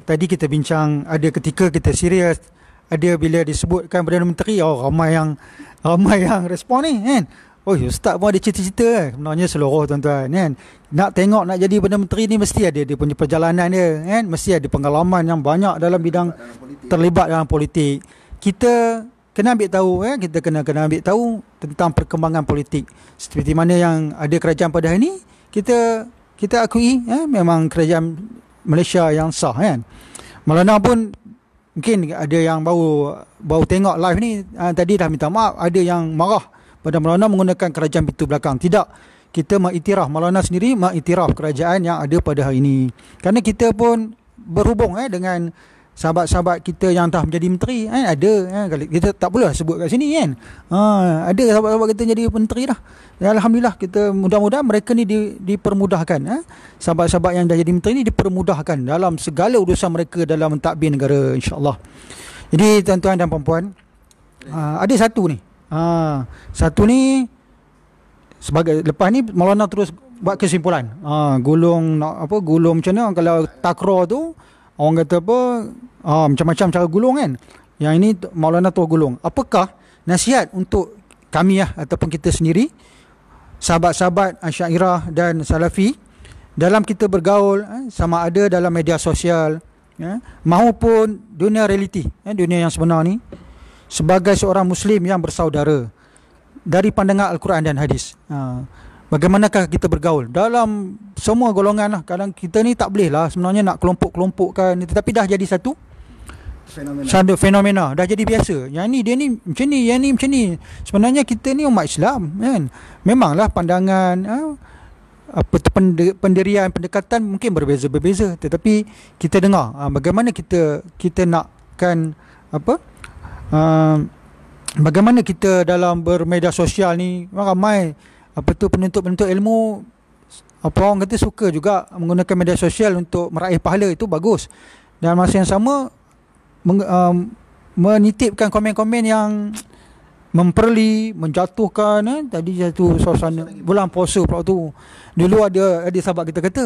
tadi kita bincang, ada ketika kita serius, ada bila disebutkan Perdana Menteri, ramai yang respon ni kan. Ustaz pun ada cerita-cerita kan. Sebenarnya seluruh tuan-tuan kan, nak tengok nak jadi Perdana Menteri ni mesti ada dia punya perjalanan dia kan, mesti ada pengalaman yang banyak dalam bidang terlibat dalam politik. Kita kena ambil tahu kita kena ambil tahu tentang perkembangan politik. Seperti mana yang ada kerajaan pada hari ini, kita akui memang kerajaan Malaysia yang sah kan. Maulana pun mungkin ada yang baru tengok live ni, tadi dah minta maaf, ada yang marah pada Maulana menggunakan kerajaan pintu belakang. Tidak, kita mengiktiraf, Maulana sendiri mengiktiraf kerajaan yang ada pada hari ini. Kerana kita pun berhubung dengan sahabat-sahabat kita yang dah menjadi menteri ada kita tak boleh sebut kat sini kan. Ada sahabat-sahabat kita jadi menteri dah. Ya, Alhamdulillah, kita mudah-mudahan mereka ni dipermudahkan. Sahabat-sahabat yang dah jadi menteri ni dipermudahkan dalam segala urusan mereka dalam mentadbir negara, insya-Allah. Jadi tuan-tuan dan puan-puan, ada satu ni. Satu ni sebagai lepas ni Maulana terus buat kesimpulan. Gulung macam mana kalau takraw tu orang kata apa, macam-macam cara gulung kan. Yang ini Maulana terus gulung. Apakah nasihat untuk kami ataupun kita sendiri, sahabat-sahabat Asy'ariyah dan Salafi, dalam kita bergaul sama ada dalam media sosial maupun dunia realiti, dunia yang sebenar ni, sebagai seorang Muslim yang bersaudara dari pandangan Al-Quran dan Hadis. Bagaimanakah kita bergaul dalam semua golongan lah. Kadang kita ni tak boleh lah sebenarnya nak kelompok-kelompokkan, tetapi dah jadi satu fenomena, dah jadi biasa. Yang ni dia ni macam ni, yang ni macam ni. Sebenarnya kita ni umat Islam kan. Memanglah pandangan pendirian, pendekatan mungkin berbeza-berbeza, tetapi kita dengar bagaimana kita nakkan bagaimana kita dalam bermedia sosial ni, ramai penuntut-penuntut ilmu, orang kata suka juga menggunakan media sosial untuk meraih pahala. Itu bagus. Dan masa yang sama menitipkan komen-komen yang memperli, menjatuhkan. Tadi satu suasana bulan puasa pula tu. Dulu ada sahabat kita kata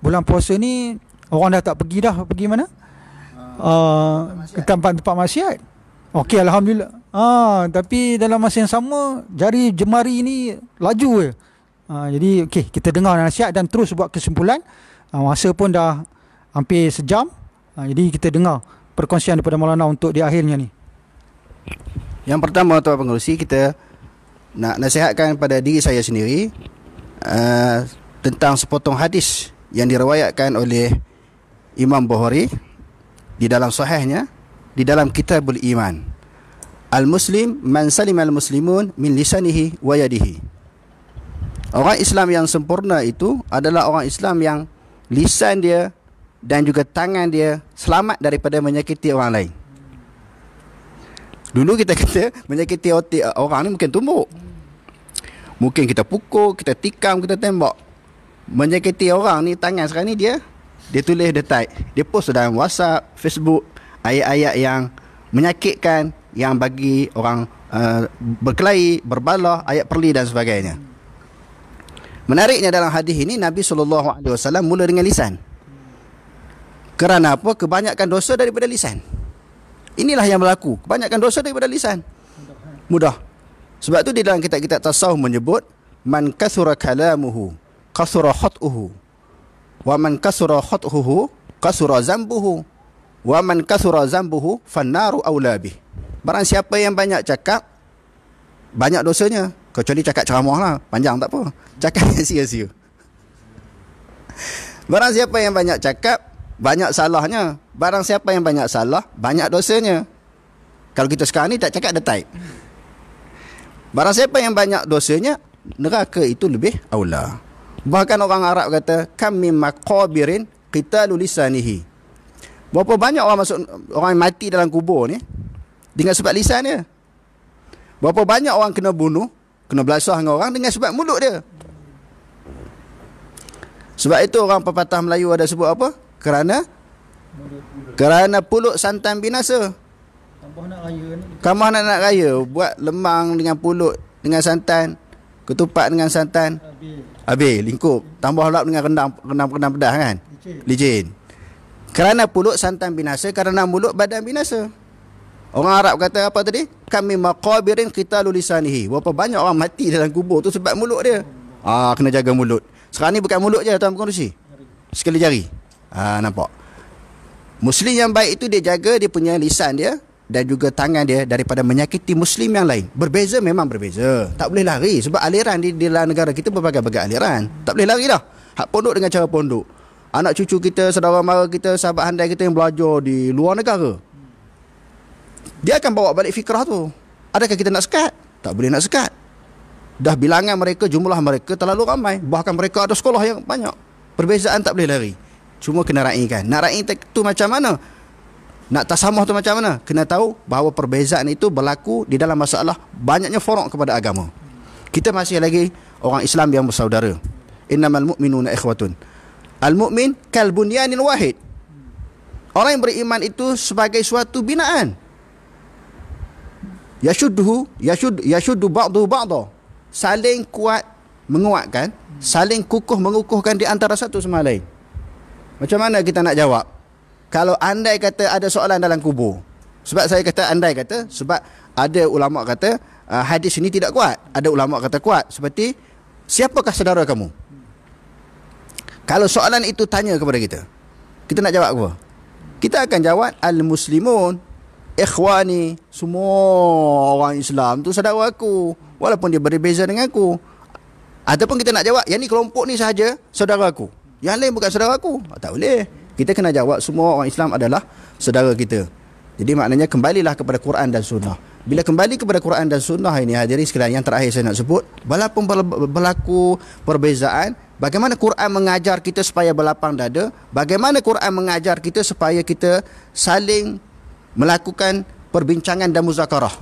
bulan puasa ni orang dah tak pergi mana? Ke tempat-tempat maksiat. Okey, Alhamdulillah. Tapi dalam masa yang sama jari jemari ni laju je. Jadi okey, kita dengar nasihat dan terus buat kesimpulan. Masa pun dah hampir sejam. Jadi kita dengar perkongsian daripada Maulana untuk di akhirnya ni. Yang pertama, Tuan Pengerusi, kita nak nasihatkan pada diri saya sendiri tentang sepotong hadis yang diriwayatkan oleh Imam Bukhari di dalam sahihnya, di dalam Kitabul Iman. Al-Muslim man salima al-muslimun min lisanihi wa yadihi. Orang Islam yang sempurna itu adalah orang Islam yang lisan dia dan juga tangan dia selamat daripada menyakiti orang lain. Dulu kita kata menyakiti orang ni mungkin tumbuk, mungkin kita pukul, kita tikam, kita tembak. Menyakiti orang ni, tangan sekarang ni dia tulis, dia type, dia post dalam WhatsApp, Facebook, ayat-ayat yang menyakitkan, yang bagi orang berkelahi, berbalah, ayat perli dan sebagainya. Menariknya dalam hadis ini Nabi SAW mula dengan lisan. Kerana apa? Kebanyakan dosa daripada lisan. Inilah yang berlaku, kebanyakan dosa daripada lisan. Mudah. Sebab tu di dalam kitab-kitab tasawuf menyebut man kathura kalamuhu kasura khat'uhu, wa man kasura khat'uhu kasura zambuhu, wa man kasura zambuhu fannaru aula bih. Barang siapa yang banyak cakap, banyak dosanya. Kecuali cakap ceramah lah, panjang tak apa. Cakap yang sia-sia. Barang siapa yang banyak cakap, banyak salahnya. Barang siapa yang banyak salah, banyak dosanya. Kalau kita sekarang ni tak cakap, ada type. Barang siapa yang banyak dosanya, neraka itu lebih aula. Bahkan orang Arab kata, kam mim maqabirin qitalu lisanihi. Berapa banyak orang masuk, orang mati dalam kubur ni dengan sebab lisan dia. Berapa banyak orang kena bunuh, kena belasah dengan orang dengan sebab mulut dia. Sebab itu orang pepatah Melayu ada sebut apa? Kerana pulut santan binasa. Kamu nak raya, buat lemang dengan pulut, dengan santan, ketupat dengan santan, habis lingkup, tambah lap dengan rendang pedas kan, licin. Kerana pulut santan binasa, kerana mulut badan binasa. Orang Arab kata apa tadi? Kami maqabirin qitalu lisanihi. Berapa banyak orang mati dalam kubur tu sebab mulut dia. Kena jaga mulut. Sekarang ni bukan mulut je tuan pengerusi, sekali jari. Nampak? Muslim yang baik itu dia jaga dia punya lisan dia dan juga tangan dia daripada menyakiti Muslim yang lain. Berbeza, memang berbeza. Tak boleh lari sebab aliran di dalam negara kita berbagai-bagai aliran. Tak boleh lari dah. Hak pondok dengan cara pondok. Anak cucu kita, saudara mara kita, sahabat handai kita yang belajar di luar negara, dia akan bawa balik fikrah tu. Adakah kita nak sekat? Tak boleh nak sekat. Dah bilangan mereka, jumlah mereka terlalu ramai. Bahkan mereka ada sekolah yang banyak. Perbezaan tak boleh lari. Cuma kena raikan. Nak raih tu macam mana? Nak tasamuh tu macam mana? Kena tahu bahawa perbezaan itu berlaku di dalam masalah banyaknya forok kepada agama. Kita masih lagi orang Islam yang bersaudara. Innamal mu'minuna ikhwatun. Al-mu'min kal bunyanil wahid. Orang yang beriman itu sebagai suatu binaan. Yashuddu ba'du ba'da. Saling kuat menguatkan, saling kukuh mengukuhkan di antara satu sama lain. Macam mana kita nak jawab kalau andai kata ada soalan dalam kubur? Sebab saya kata andai kata, sebab ada ulama kata hadis ini tidak kuat, ada ulama kata kuat. Seperti, siapakah saudara kamu? Kalau soalan itu tanya kepada kita, kita nak jawab apa? Kita akan jawab al-muslimun ikhwani, semua orang Islam tu saudara aku, walaupun dia berbeza dengan aku. Ataupun kita nak jawab, yang ni kelompok ni sahaja saudara aku, yang lain bukan saudara aku. Tak boleh. Kita kena jawab semua orang Islam adalah saudara kita. Jadi maknanya kembalilah kepada Quran dan Sunnah. Bila kembali kepada Quran dan Sunnah ini, hadirin sekalian, yang terakhir saya nak sebut, walaupun berlaku perbezaan, bagaimana Quran mengajar kita supaya berlapang dada, bagaimana Quran mengajar kita supaya kita saling melakukan perbincangan dan muzakarah.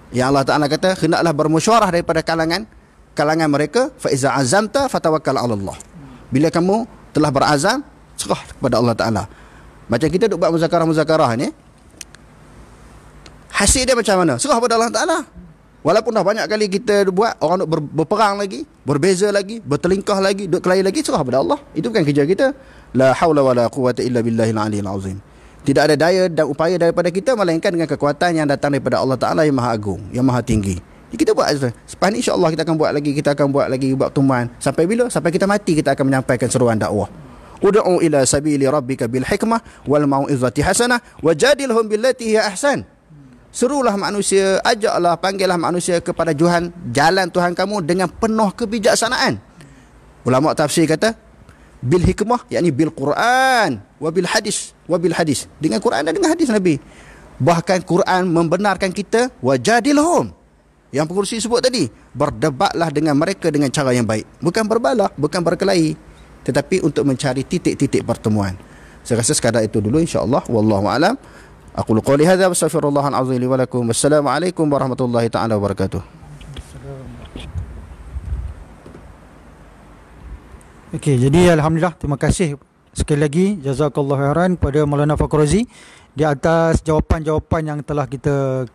Yang Allah Ta'ala kata, hendaklah bermusyawarah daripada kalangan mereka. Fa iza azamta fatawakkal 'ala Allah. Bila kamu telah berazam, serah kepada Allah Ta'ala. Macam kita duk buat muzakarah ni, hasil dia macam mana? Serah kepada Allah Ta'ala. Walaupun dah banyak kali kita buat, orang duk berperang lagi, berbeza lagi, bertelingkah lagi, duk kelahi lagi, serah kepada Allah. Itu bukan kerja kita. La haula wala quwwata illa billahil aliyyil azim. Tidak ada daya dan upaya daripada kita melainkan dengan kekuatan yang datang daripada Allah Ta'ala yang maha agung, yang maha tinggi. Jadi kita buat sepanjang ni, insya-Allah kita akan buat lagi, buat tumbuhan. Sampai bila? Sampai kita mati kita akan menyampaikan seruan dakwah. Ud'u ila sabili rabbika bil hikmah wal mau'izati hasanah wajadilhum billati hiya ahsan. Serulah manusia, ajaklah, panggillah manusia kepada jalan Tuhan kamu dengan penuh kebijaksanaan. Ulama tafsir kata bil hikmah, yakni bil Quran, wa bil hadis, dengan Quran dan dengan hadis Nabi. Bahkan Quran membenarkan kita wajadilhum, yang pengurusi sebut tadi, berdebatlah dengan mereka dengan cara yang baik, bukan berbalah, bukan berkelahi, tetapi untuk mencari titik-titik pertemuan. Saya rasa sekadar itu dulu, insya-Allah. Wallahu a'lam. Aqulu qouli hadza wa astaghfirullahal azim li wa lakum. Wassalamualaikum warahmatullahi taala wabarakatuh. Okey, jadi alhamdulillah, terima kasih sekali lagi, jazakallahu khairan pada Maulana Fakhr Razi di atas jawapan-jawapan yang telah kita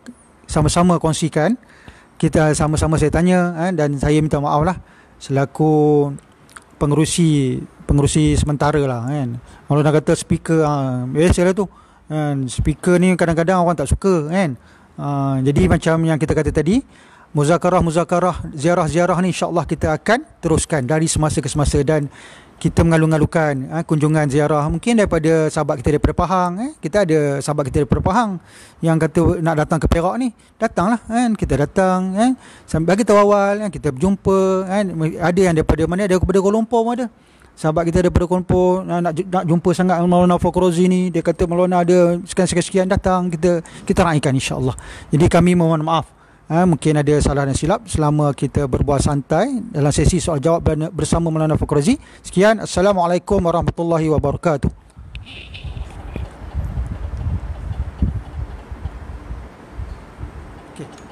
sama-sama kongsikan. Kita sama-sama saya tanya, dan saya minta maaf lah selaku pengerusi sementara lah kan. Maulana kata speaker, biasalah tu kan, speaker ni kadang-kadang orang tak suka kan. Jadi macam yang kita kata tadi, muzakarah, ziarah-ziarah ni insya-Allah kita akan teruskan dari semasa ke semasa, dan kita mengalu-alukan kunjungan ziarah mungkin daripada sahabat kita daripada Pahang. Kita ada sahabat kita daripada Pahang yang kata nak datang ke Perak ni, datanglah kan, kita datang sampai bagi tahu awal kita berjumpa kan. Ada yang daripada mana, ada daripada Kuala Lumpur pun ada. sahabat kita daripada Kuala nak jumpa sangat Maulana Fakhruzi ni. Dia kata Maulana ada sekian-sekian datang, kita raikan insya-Allah. Jadi kami mohon maaf, mungkin ada salah dan silap selama kita berbual santai dalam sesi soal jawab bersama Maulana Fakhruzi. Sekian, Assalamualaikum warahmatullahi wabarakatuh. Okay.